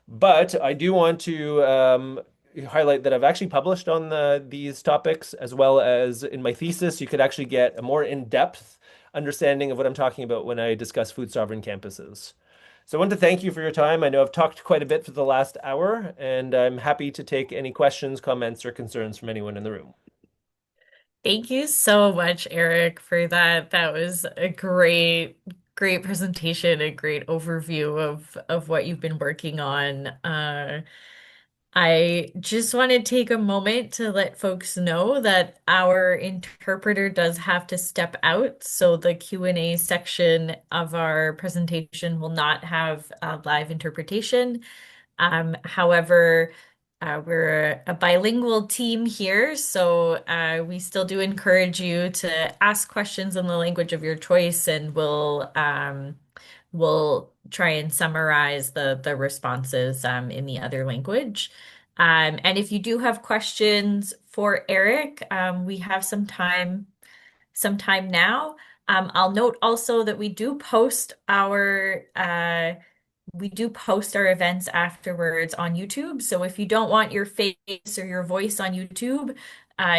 Speaker 3: But I do want to highlight that I've actually published on these topics as well as in my thesis. You could actually get a more in-depth understanding of what I'm talking about when I discuss food sovereign campuses. So I want to thank you for your time. I know I've talked quite a bit for the last hour, and I'm happy to take any questions, comments, or concerns from anyone in the room.
Speaker 1: Thank you so much, Eric, for that. That was a great presentation, a great overview of what you've been working on. I just want to take a moment to let folks know that our interpreter does have to step out, so the Q&A section of our presentation will not have live interpretation. However, we're a bilingual team here, so we still do encourage you to ask questions in the language of your choice, and we'll try and summarize the responses in the other language. And if you do have questions for Eric, we have some time now. I'll note also that we do post our events afterwards on YouTube. So if you don't want your face or your voice on YouTube,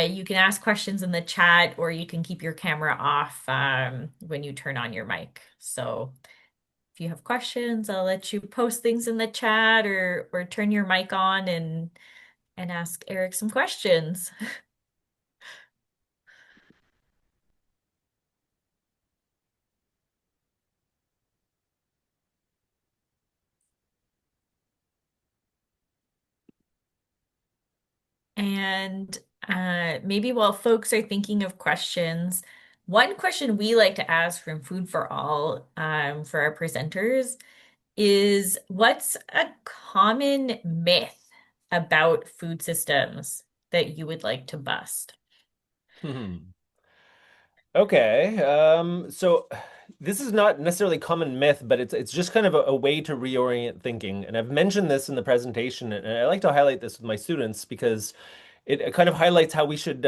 Speaker 1: you can ask questions in the chat or you can keep your camera off when you turn on your mic. So if you have questions, I'll let you post things in the chat or turn your mic on and ask Eric some questions. And maybe while folks are thinking of questions, one question we like to ask from Food for All for our presenters is what's a common myth about food systems that you would like to bust?
Speaker 3: Hmm. Okay, so this is not necessarily common myth, but it's just kind of a way to reorient thinking. And I've mentioned this in the presentation, and I like to highlight this with my students because it kind of highlights how we should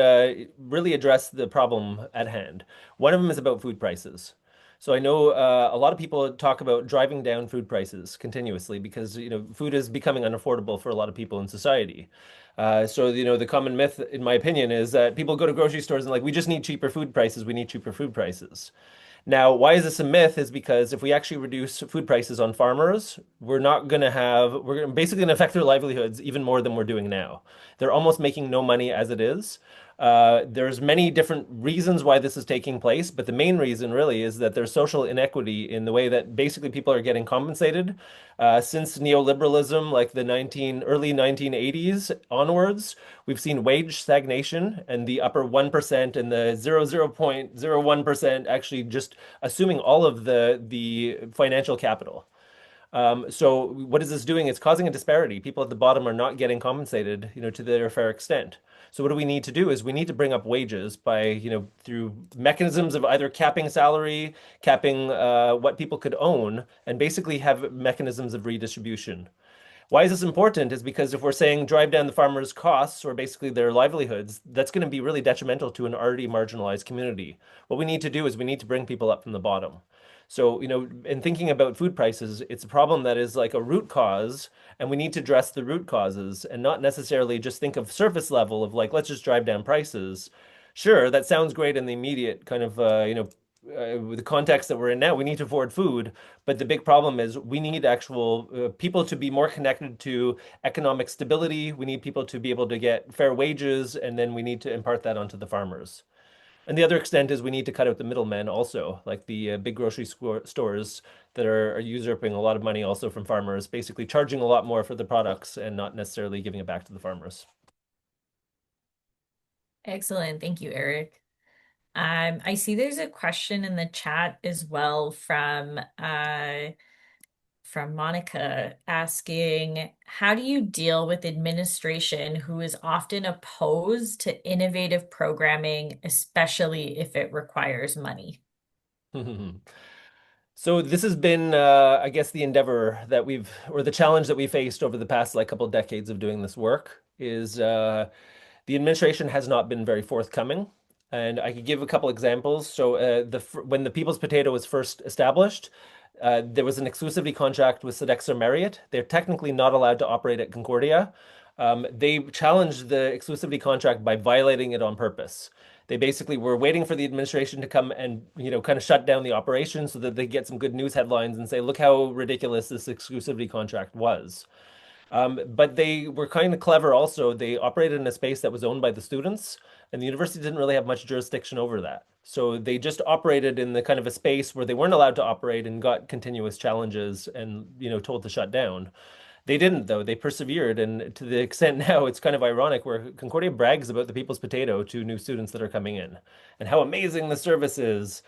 Speaker 3: really address the problem at hand. One of them is about food prices. So I know a lot of people talk about driving down food prices continuously because food is becoming unaffordable for a lot of people in society. So the common myth, in my opinion, is that people go to grocery stores and like, we just need cheaper food prices. We need cheaper food prices. Now, why is this a myth? Is because if we actually reduce food prices on farmers, we're basically going to affect their livelihoods even more than we're doing now. They're almost making no money as it is. There's many different reasons why this is taking place, but the main reason really is that there's social inequity in the way that basically people are getting compensated. Since neoliberalism, like the early 1980s onwards, we've seen wage stagnation and the upper 1% and the 0.01% actually just assuming all of the financial capital. So what is this doing? It's causing a disparity. People at the bottom are not getting compensated, to their fair extent. So what do we need to do is we need to bring up wages by, through mechanisms of either capping salary, capping what people could own, and basically have mechanisms of redistribution. Why is this important? Is because if we're saying drive down the farmers' costs or basically their livelihoods, that's going to be really detrimental to an already marginalized community. What we need to do is we need to bring people up from the bottom. So, in thinking about food prices, it's a problem that is like a root cause, and we need to address the root causes and not necessarily just think of surface level of like, let's just drive down prices. Sure, that sounds great in the immediate kind of, with the context that we're in now, we need to afford food. But the big problem is we need actual people to be more connected to economic stability. We need people to be able to get fair wages, and then we need to impart that onto the farmers. And the other extent is we need to cut out the middlemen also, like the big grocery stores that are usurping a lot of money also from farmers, basically charging a lot more for the products and not necessarily giving it back to the farmers.
Speaker 1: Excellent. Thank you, Eric. I see there's a question in the chat as well from Monica asking, how do you deal with administration who is often opposed to innovative programming, especially if it requires money?
Speaker 3: So this has been, I guess, the endeavor that or the challenge that we faced over the past like couple decades of doing this work is the administration has not been very forthcoming. And I could give a couple examples. So when the People's Potato was first established, there was an exclusivity contract with Sodexo Marriott. They're technically not allowed to operate at Concordia. They challenged the exclusivity contract by violating it on purpose. They basically were waiting for the administration to come and, kind of shut down the operation so that they get some good news headlines and say, look how ridiculous this exclusivity contract was. But they were kind of clever also. They operated in a space that was owned by the students, and the university didn't really have much jurisdiction over that. So they just operated in the kind of a space where they weren't allowed to operate and got continuous challenges and, told to shut down. They didn't, though. They persevered. And to the extent now, it's kind of ironic where Concordia brags about the People's Potato to new students that are coming in and how amazing the service is.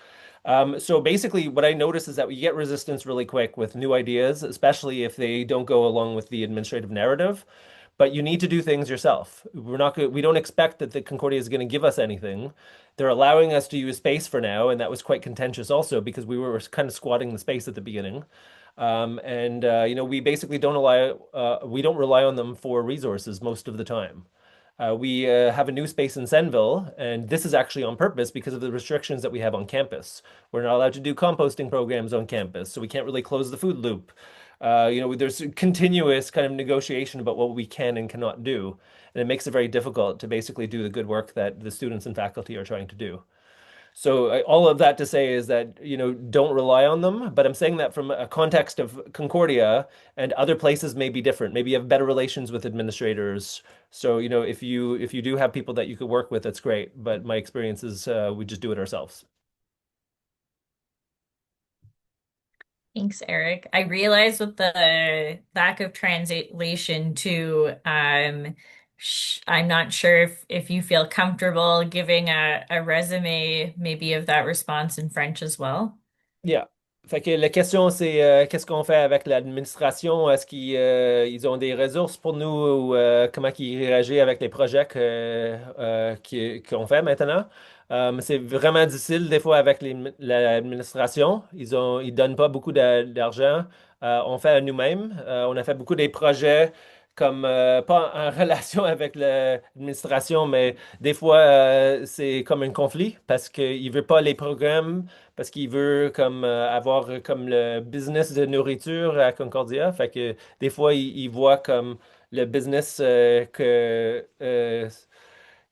Speaker 3: So basically, what I notice is that we get resistance really quick with new ideas, especially if they don't go along with the administrative narrative. But you need to do things yourself. We don't expect that the Concordia is going to give us anything. They're allowing us to use space for now, and that was quite contentious also because we were kind of squatting the space at the beginning. And we basically we don't rely on them for resources most of the time. We have a new space in Senville, and this is actually on purpose because of the restrictions that we have on campus. We're not allowed to do composting programs on campus, so we can't really close the food loop. There's continuous kind of negotiation about what we can and cannot do, and it makes it very difficult to basically do the good work that the students and faculty are trying to do. So all of that to say is that, don't rely on them. But I'm saying that from a context of Concordia and other places may be different. Maybe you have better relations with administrators. So, if you do have people that you could work with, that's great. But my experience is we just do it ourselves.
Speaker 1: Thanks, Eric. I realize with the lack of translation too, I'm not sure if you feel comfortable giving a resume maybe of that response in French as well.
Speaker 3: Yeah. Fait que la question, c'est qu'est-ce qu'on fait avec l'administration? Est-ce qu'ils ils ont des ressources pour nous ou comment ils réagissent avec les projets qu'on fait maintenant? C'est vraiment difficile des fois avec l'administration. Ils donnent pas beaucoup d'argent. On fait à nous-mêmes. On a fait beaucoup des projets comme pas en relation avec l'administration, mais des fois c'est comme un conflit parce qu'ils ne veulent pas les programmes parce qu'il veut comme avoir comme le business de nourriture à Concordia. Fait que des fois, il voit comme le business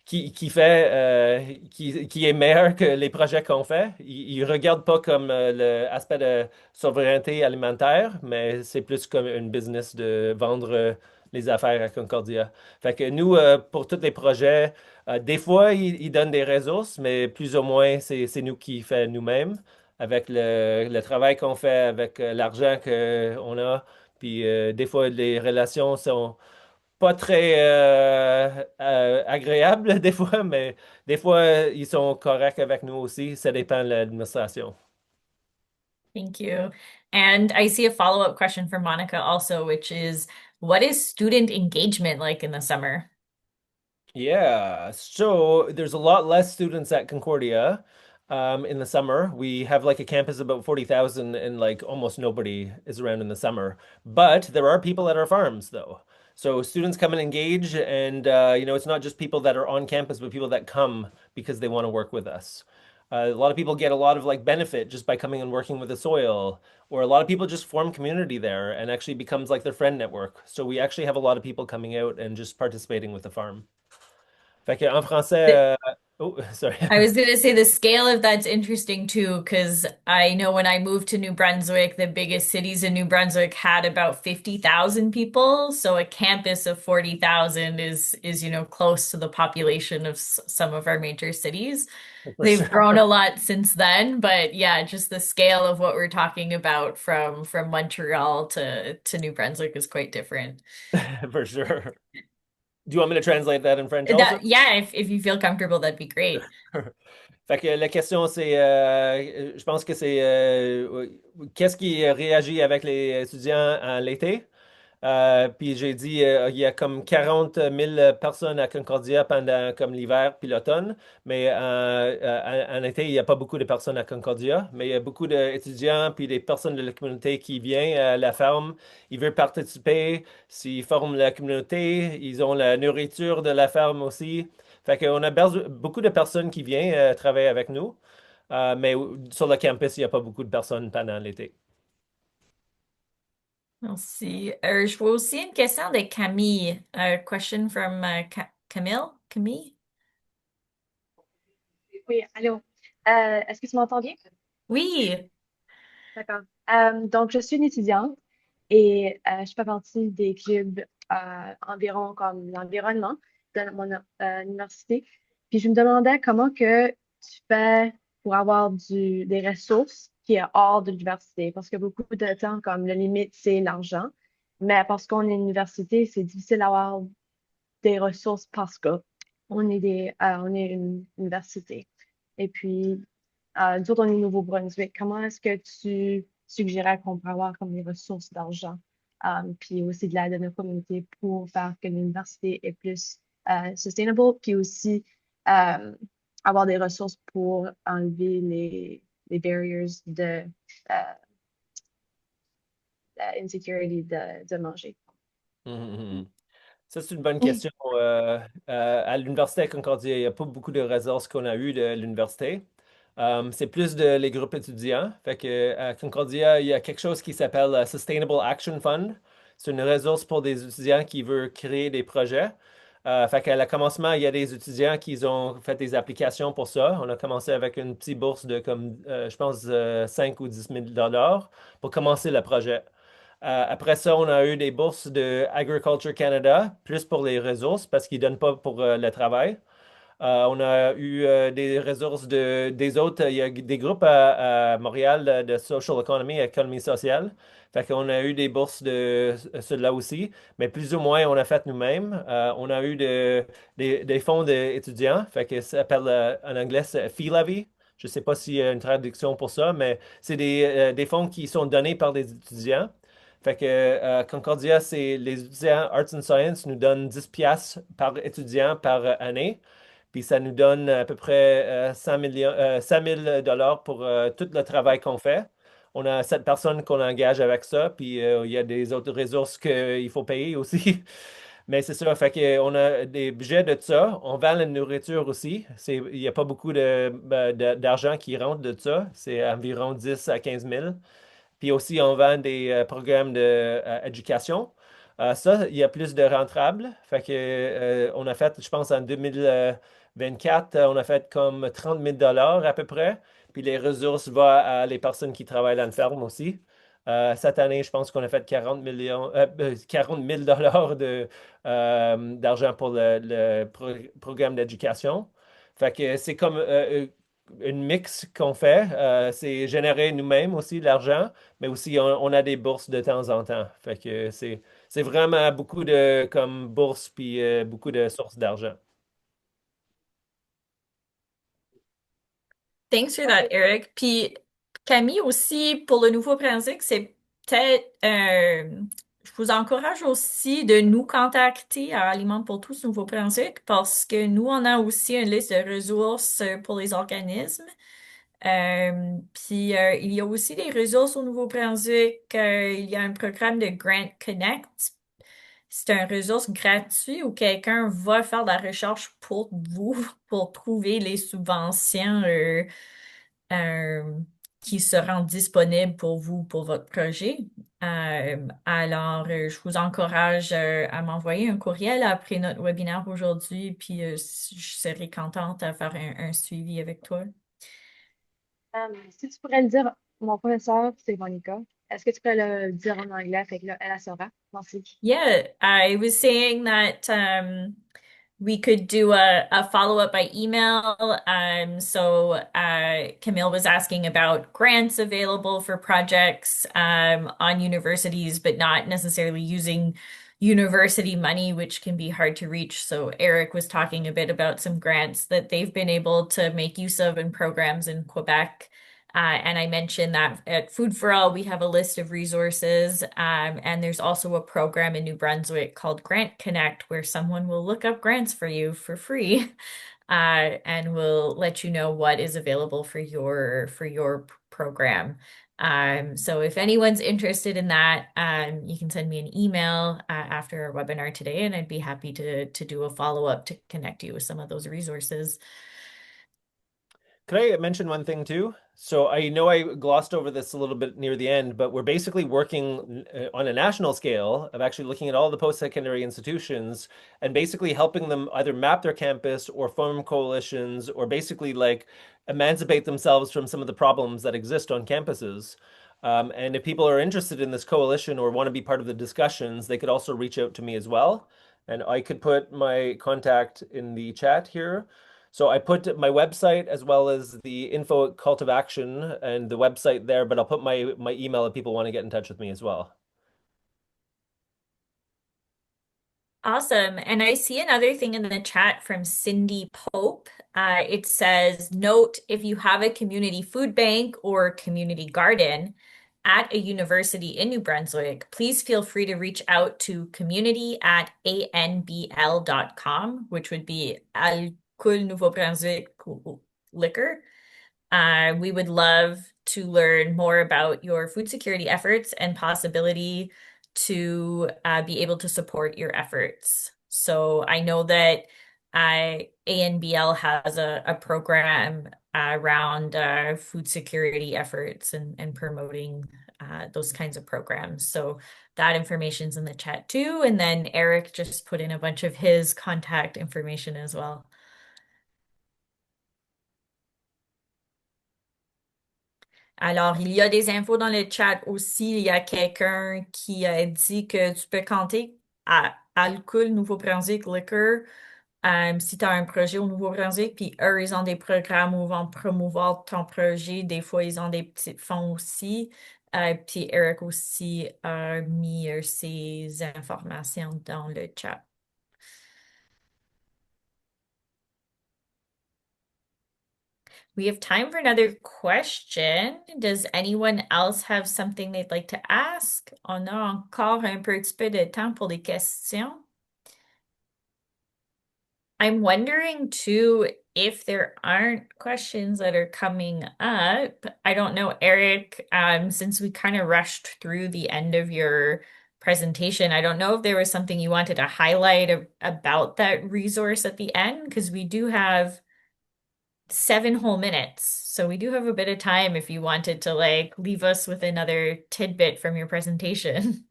Speaker 3: qui fait qui est meilleur que les projets qu'on fait. Il regarde pas comme l'aspect de souveraineté alimentaire, mais c'est plus comme une business de vendre les affaires à Concordia. Fait que nous, pour tous les projets, des fois, ils donnent des ressources, mais plus ou moins, c'est nous qui fait nous-mêmes avec le travail qu'on fait, avec l'argent qu'on a. Puis des fois, les relations sont pas très agréables des fois, mais des fois, ils sont corrects avec nous aussi. Ça dépend de l'administration.
Speaker 1: Thank you. And I see a follow-up question from Monica also, which is, what is student engagement like in the summer?
Speaker 3: Yeah, so there's a lot less students at Concordia in the summer. We have like a campus of about 40,000 and like almost nobody is around in the summer. But there are people at our farms though. So students come and engage and it's not just people that are on campus, but people that come because they want to work with us. A lot of people get a lot of like benefit just by coming and working with the soil, or a lot of people just form community there and actually becomes like their friend network. So we actually have a lot of people coming out and just participating with the farm. Fait que en français, oh, sorry.
Speaker 1: I was going to say the scale of that's interesting too, because I know when I moved to New Brunswick, the biggest cities in New Brunswick had about 50,000 people. So a campus of 40,000 is close to the population of some of our major cities.
Speaker 3: For
Speaker 1: They've
Speaker 3: sure.
Speaker 1: grown a lot since then, but yeah, just the scale of what we're talking about from Montreal to New Brunswick is quite different.
Speaker 3: For sure. Do you want me to translate that in French also?
Speaker 1: That, yeah, if you feel comfortable, that'd be great.
Speaker 3: Fait que la question, c'est, je pense que c'est qu'est-ce qui réagit avec les étudiants en l'été? Puis j'ai dit, il y a comme 40 000 personnes à Concordia pendant comme l'hiver puis l'automne, mais en été, il n'y a pas beaucoup de personnes à Concordia, mais il y a beaucoup d'étudiants puis des personnes de la communauté qui viennent à la ferme, ils veulent participer, s'ils forment la communauté, ils ont la nourriture de la ferme aussi. Fait qu'on a beaucoup de personnes qui viennent travailler avec nous, mais sur le campus, il n'y a pas beaucoup de personnes pendant l'été.
Speaker 1: Merci. Je vois aussi une question de Camille. A question from Camille. Camille?
Speaker 4: Oui, allô. Est-ce que tu m'entends bien?
Speaker 1: Oui.
Speaker 4: D'accord. Donc, je suis une étudiante et je fais partie des clubs environ comme l'environnement de mon université. Puis, je me demandais comment que tu fais pour avoir des ressources qui est hors de l'université. Parce que beaucoup de temps, comme le limite, c'est l'argent. Mais parce qu'on est une université, c'est difficile d'avoir des ressources parce que on est une université. Et puis, nous autres, on est Nouveau-Brunswick. Comment est-ce que tu suggérais qu'on peut avoir comme des ressources d'argent, puis aussi de l'aide de nos communautés pour faire que l'université est plus sustainable, puis aussi euh, avoir des ressources pour enlever les barriers de insecurity de manger.
Speaker 3: Mhm. Ça, c'est une bonne question. À l'Université à Concordia, il n'y a pas beaucoup de ressources qu'on a eues de l'université. C'est plus de les groupes étudiants. Fait que à Concordia, il y a quelque chose qui s'appelle Sustainable Action Fund. C'est une ressource pour des étudiants qui veulent créer des projets. Fait qu'à le commencement, il y a des étudiants qui ont fait des applications pour ça. On a commencé avec une petite bourse de comme, je pense, 5 ou 10 000 dollars pour commencer le projet. Après ça, on a eu des bourses de Agriculture Canada, plus pour les ressources, parce qu'ils ne donnent pas pour le travail. On a eu des ressources des autres. Il y a des groupes à Montréal de social economy, économie sociale. Fait qu'on a eu des bourses de ceux-là aussi, mais plus ou moins, on a fait nous-mêmes. On a eu des fonds d'étudiants, fait que ça s'appelle en anglais c'est Fee Levy. Je ne sais pas s'il y a une traduction pour ça, mais c'est des fonds qui sont donnés par des étudiants. Fait que Concordia, c'est les étudiants Arts and Science nous donnent 10 piastres par étudiant par année. Puis ça nous donne à peu près 100 millions, 100 000 dollars pour tout le travail qu'on fait. On a 7 personnes qu'on engage avec ça, puis il y a des autres ressources qu'il faut payer aussi. Mais c'est ça, fait qu'on a des budgets de ça. On vend la nourriture aussi. Il n'y a pas beaucoup d'argent qui rentre de ça. C'est environ 10 à 15 000. Puis aussi, on vend des programmes d'éducation. Ça, il y a plus de rentables. Fait que, on a fait, je pense, en 2024, on a fait comme 30 000 dollars à peu près. Puis les ressources vont à les personnes qui travaillent dans la ferme aussi. Cette année, je pense qu'on a fait 40 000 dollars d'argent pour le programme d'éducation. Fait que c'est comme une mix qu'on fait. C'est générer nous-mêmes aussi de l'argent, mais aussi on a des bourses de temps en temps. Fait que c'est vraiment beaucoup de comme bourses puis beaucoup de sources d'argent.
Speaker 1: Thanks for that,
Speaker 4: OK.
Speaker 1: Eric. Puis Camille, aussi, pour le Nouveau-Brunswick, c'est peut-être, je vous encourage aussi de nous contacter à Aliments pour tous Nouveau-Brunswick parce que nous, on a aussi une liste de ressources pour les organismes. Puis, il y a aussi des ressources au Nouveau-Brunswick. Il y a un programme de Grant Connect. C'est un ressource gratuit où quelqu'un va faire de la recherche pour vous, pour trouver les subventions euh, qui seront disponibles pour vous, pour votre projet. Alors, je vous encourage à m'envoyer un courriel après notre webinaire aujourd'hui, puis je serai contente à faire un suivi avec toi.
Speaker 4: Si tu pourrais le dire, mon professeur, c'est Monica. Est-ce que tu pourrais le dire en anglais? Fait que là, elle saura. Merci.
Speaker 1: Yeah, I was saying that we could do a follow-up by email. Camille was asking about grants available for projects on universities, but not necessarily using university money, which can be hard to reach. So Eric was talking a bit about some grants that they've been able to make use of in programs in Quebec. And I mentioned that at Food for All, we have a list of resources. And there's also a program in New Brunswick called Grant Connect, where someone will look up grants for you for free, and will let you know what is available for your program. So if anyone's interested in that, you can send me an email after our webinar today, and I'd be happy to do a follow-up to connect you with some of those resources.
Speaker 3: Could I mention one thing too? So I know I glossed over this a little bit near the end, but we're basically working on a national scale of actually looking at all the post-secondary institutions and basically helping them either map their campus or form coalitions or basically like emancipate themselves from some of the problems that exist on campuses. And if people are interested in this coalition or want to be part of the discussions, they could also reach out to me as well. And I could put my contact in the chat here. So I put my website as well as the info call to action and the website there, but I'll put my email if people want to get in touch with me as well.
Speaker 1: Awesome. And I see another thing in the chat from Cindy Pope. It says, note if you have a community food bank or community garden at a university in New Brunswick, please feel free to reach out to community@anbl.com, which would be Alcool Nouveau-Brunswick Liquor. We would love to learn more about your food security efforts and possibility to be able to support your efforts. So I know that ANBL has a program around food security efforts and promoting those kinds of programs. So that information's in the chat too. And then Eric just put in a bunch of his contact information as well. Alors, il y a des infos dans le chat aussi. Il y a quelqu'un qui a dit que tu peux compter à Alcool Nouveau-Brunswick Liquor si tu as un projet au Nouveau-Brunswick, puis eux, ils ont des programmes où ils vont promouvoir ton projet. Des fois, ils ont des petits fonds aussi. Puis Eric aussi a mis ses informations dans le chat. We have time for another question. Does anyone else have something they'd like to ask? On a encore un petit peu de temps pour les questions. I'm wondering too if there aren't questions that are coming up. I don't know, Eric, since we kind of rushed through the end of your presentation, I don't know if there was something you wanted to highlight about that resource at the end, because we do have 7 whole minutes. So we do have a bit of time if you wanted to like leave us with another tidbit from your presentation.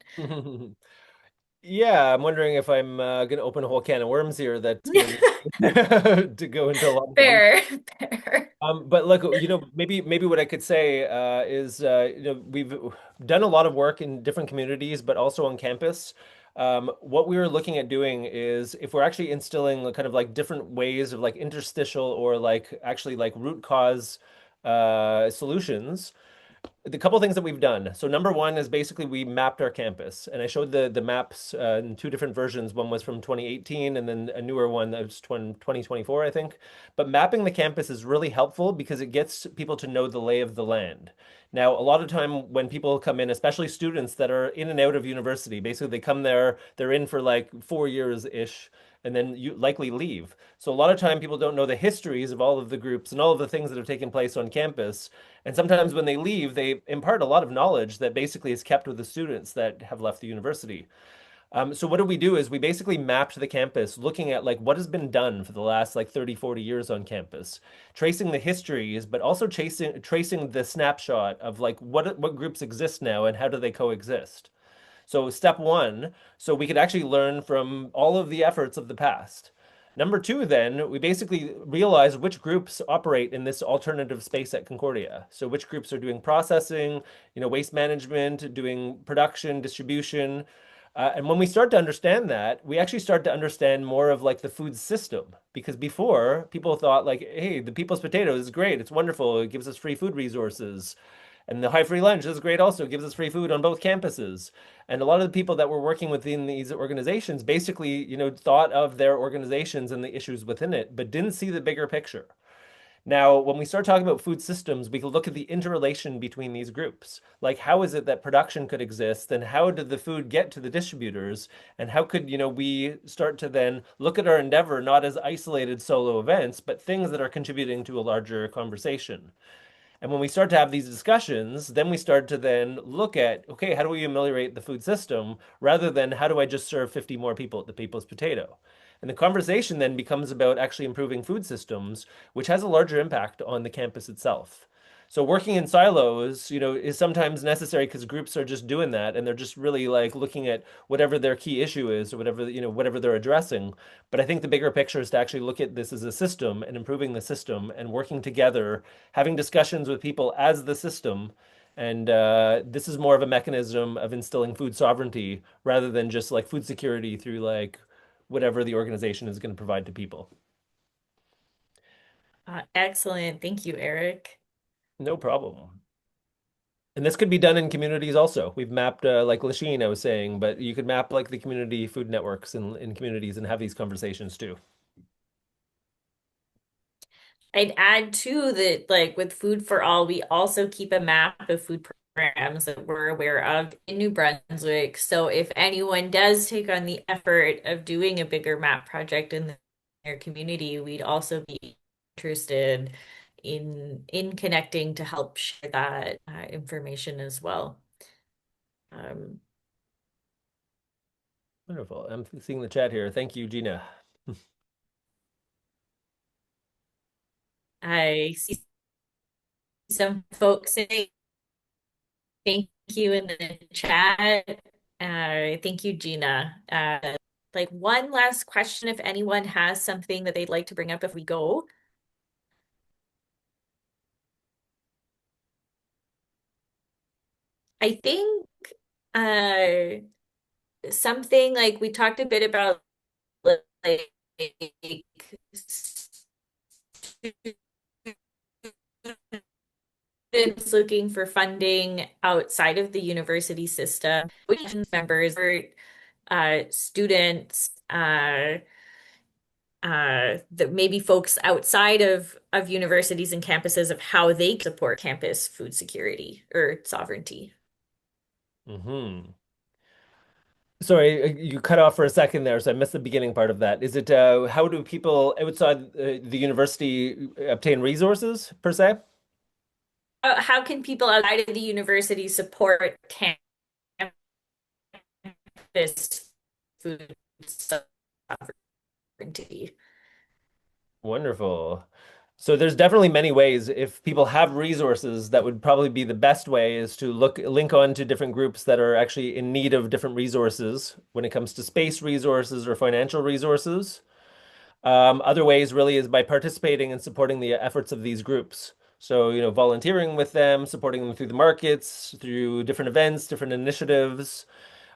Speaker 3: Yeah, I'm wondering if I'm going to open a whole can of worms here that's going to to go into a lot of the details.
Speaker 1: Fair, fair.
Speaker 3: But look, maybe what I could say is, we've done a lot of work in different communities, but also on campus. What we were looking at doing is if we're actually instilling kind of like different ways of like interstitial or like actually like root cause solutions, the couple things that we've done. So number one is basically we mapped our campus, and I showed the maps in two different versions. One was from 2018, and then a newer one that was 2024, I think. But mapping the campus is really helpful because it gets people to know the lay of the land. Now, a lot of time when people come in, especially students that are in and out of university, basically they come there, they're in for like 4 years-ish, and then you likely leave. So a lot of time people don't know the histories of all of the groups and all of the things that have taken place on campus. And sometimes when they leave, they impart a lot of knowledge that basically is kept with the students that have left the university. So what do we do is we basically mapped the campus looking at like what has been done for the last like 30, 40 years on campus, tracing the histories, but also tracing the snapshot of like what groups exist now and how do they coexist. So step one, so we could actually learn from all of the efforts of the past. Number two, then, we basically realize which groups operate in this alternative space at Concordia. So which groups are doing processing, waste management, doing production, distribution. And when we start to understand that, we actually start to understand more of like the food system. Because before, people thought like, hey, the people's potato is great. It's wonderful. It gives us free food resources. And the high free lunch is great also. It gives us free food on both campuses. And a lot of the people that were working within these organizations basically, thought of their organizations and the issues within it, but didn't see the bigger picture. Now, when we start talking about food systems, we can look at the interrelation between these groups. Like, how is it that production could exist, and how did the food get to the distributors, and how could, we start to then look at our endeavor not as isolated solo events, but things that are contributing to a larger conversation. And when we start to have these discussions, then we start to then look at, okay, how do we ameliorate the food system rather than how do I just serve 50 more people at the People's Potato? And the conversation then becomes about actually improving food systems, which has a larger impact on the campus itself. So working in silos, is sometimes necessary because groups are just doing that and they're just really like looking at whatever their key issue is or whatever they're addressing. But I think the bigger picture is to actually look at this as a system and improving the system and working together, having discussions with people as the system. And this is more of a mechanism of instilling food sovereignty rather than just like food security through like whatever the organization is going to provide to people.
Speaker 1: Excellent. Thank you, Erik.
Speaker 3: No problem. And this could be done in communities also. We've mapped like Lachine, I was saying, but you could map like the community food networks in communities and have these conversations too.
Speaker 1: I'd add too that like with Food for All, we also keep a map of food programs that we're aware of in New Brunswick. So if anyone does take on the effort of doing a bigger map project in their community, we'd also be interested in connecting to help share that information as well. Um,
Speaker 3: Wonderful. I'm seeing the chat here. Thank you, Gina.
Speaker 1: I see some folks saying thank you in the chat. Thank you, Gina. Like one last question, if anyone has something that they'd like to bring up if we go. I think something like we talked a bit about like students looking for funding outside of the university system, which members or students that maybe folks outside of universities and campuses of how they support campus food security or sovereignty.
Speaker 3: Hmm. Sorry, you cut off for a second there, so I missed the beginning part of that. Is it how do people outside the university obtain resources per se?
Speaker 1: How can people outside of the university support campus food sovereignty?
Speaker 3: Wonderful. So there's definitely many ways. If people have resources, that would probably be the best way is to link on to different groups that are actually in need of different resources when it comes to space resources or financial resources. Other ways really is by participating and supporting the efforts of these groups. So, volunteering with them, supporting them through the markets, through different events, different initiatives.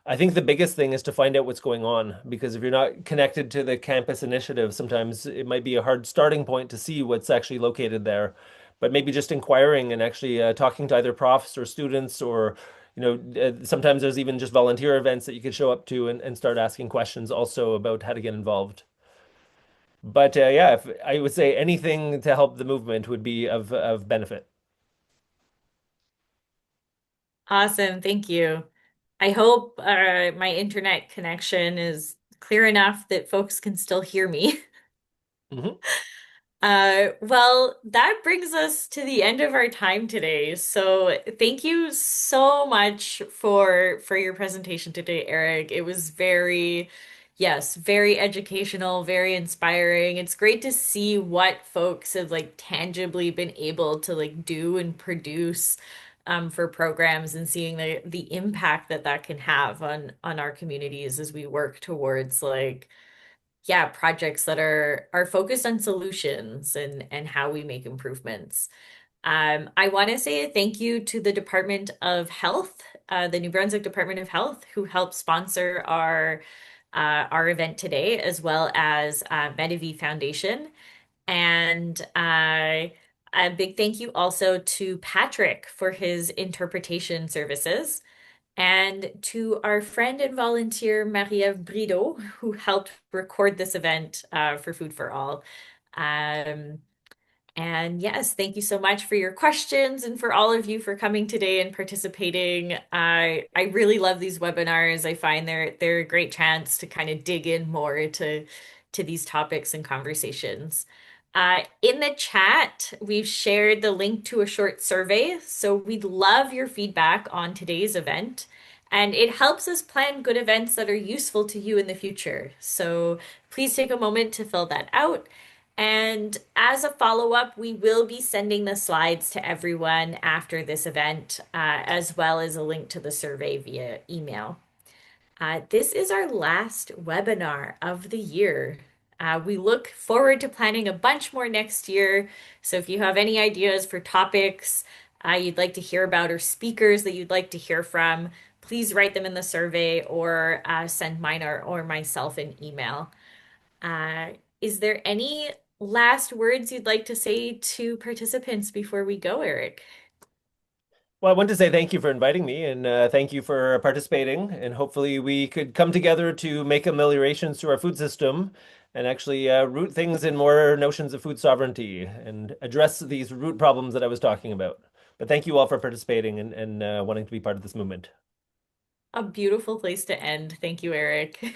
Speaker 3: I think the biggest thing is to find out what's going on because if you're not connected to the campus initiative, sometimes it might be a hard starting point to see what's actually located there. but maybe just inquiring and actually talking to either profs or students or sometimes there's even just volunteer events that you could show up to and start asking questions also about how to get involved. But yeah, if, I would say anything to help the movement would be of benefit.
Speaker 1: Awesome. Thank you. I hope my internet connection is clear enough that folks can still hear me.
Speaker 3: Mhm.
Speaker 1: Well, that brings us to the end of our time today. So thank you so much for your presentation today, Eric. It was yes, very educational, very inspiring. It's great to see what folks have like tangibly been able to like do and produce for programs and seeing the impact that that can have on our communities as we work towards like yeah, projects that are focused on solutions and how we make improvements. I want to say a thank you to the Department of Health, the New Brunswick Department of Health, who helped sponsor our event today, as well as Medivie Foundation. And a big thank you also to Patrick for his interpretation services. And to our friend and volunteer Marie-Ève Brideau, who helped record this event for Food for All. Um, and yes, thank you so much for your questions and for all of you for coming today and participating. I really love these webinars. I find they're a great chance to kind of dig in more to these topics and conversations. In the chat, we've shared the link to a short survey, so we'd love your feedback on today's event. And it helps us plan good events that are useful to you in the future. So please take a moment to fill that out. And as a follow-up, we will be sending the slides to everyone after this event, as well as a link to the survey via email. This is our last webinar of the year. We look forward to planning a bunch more next year. So if you have any ideas for topics you'd like to hear about or speakers that you'd like to hear from, please write them in the survey or send mine or myself an email. Uh, is there any last words you'd like to say to participants before we go, Eric?
Speaker 3: Well, I want to say thank you for inviting me and thank you for participating. And hopefully, we could come together to make ameliorations to our food system and actually root things in more notions of food sovereignty and address these root problems that I was talking about. But thank you all for participating and wanting to be part of this movement.
Speaker 1: A beautiful place to end. Thank you, Eric.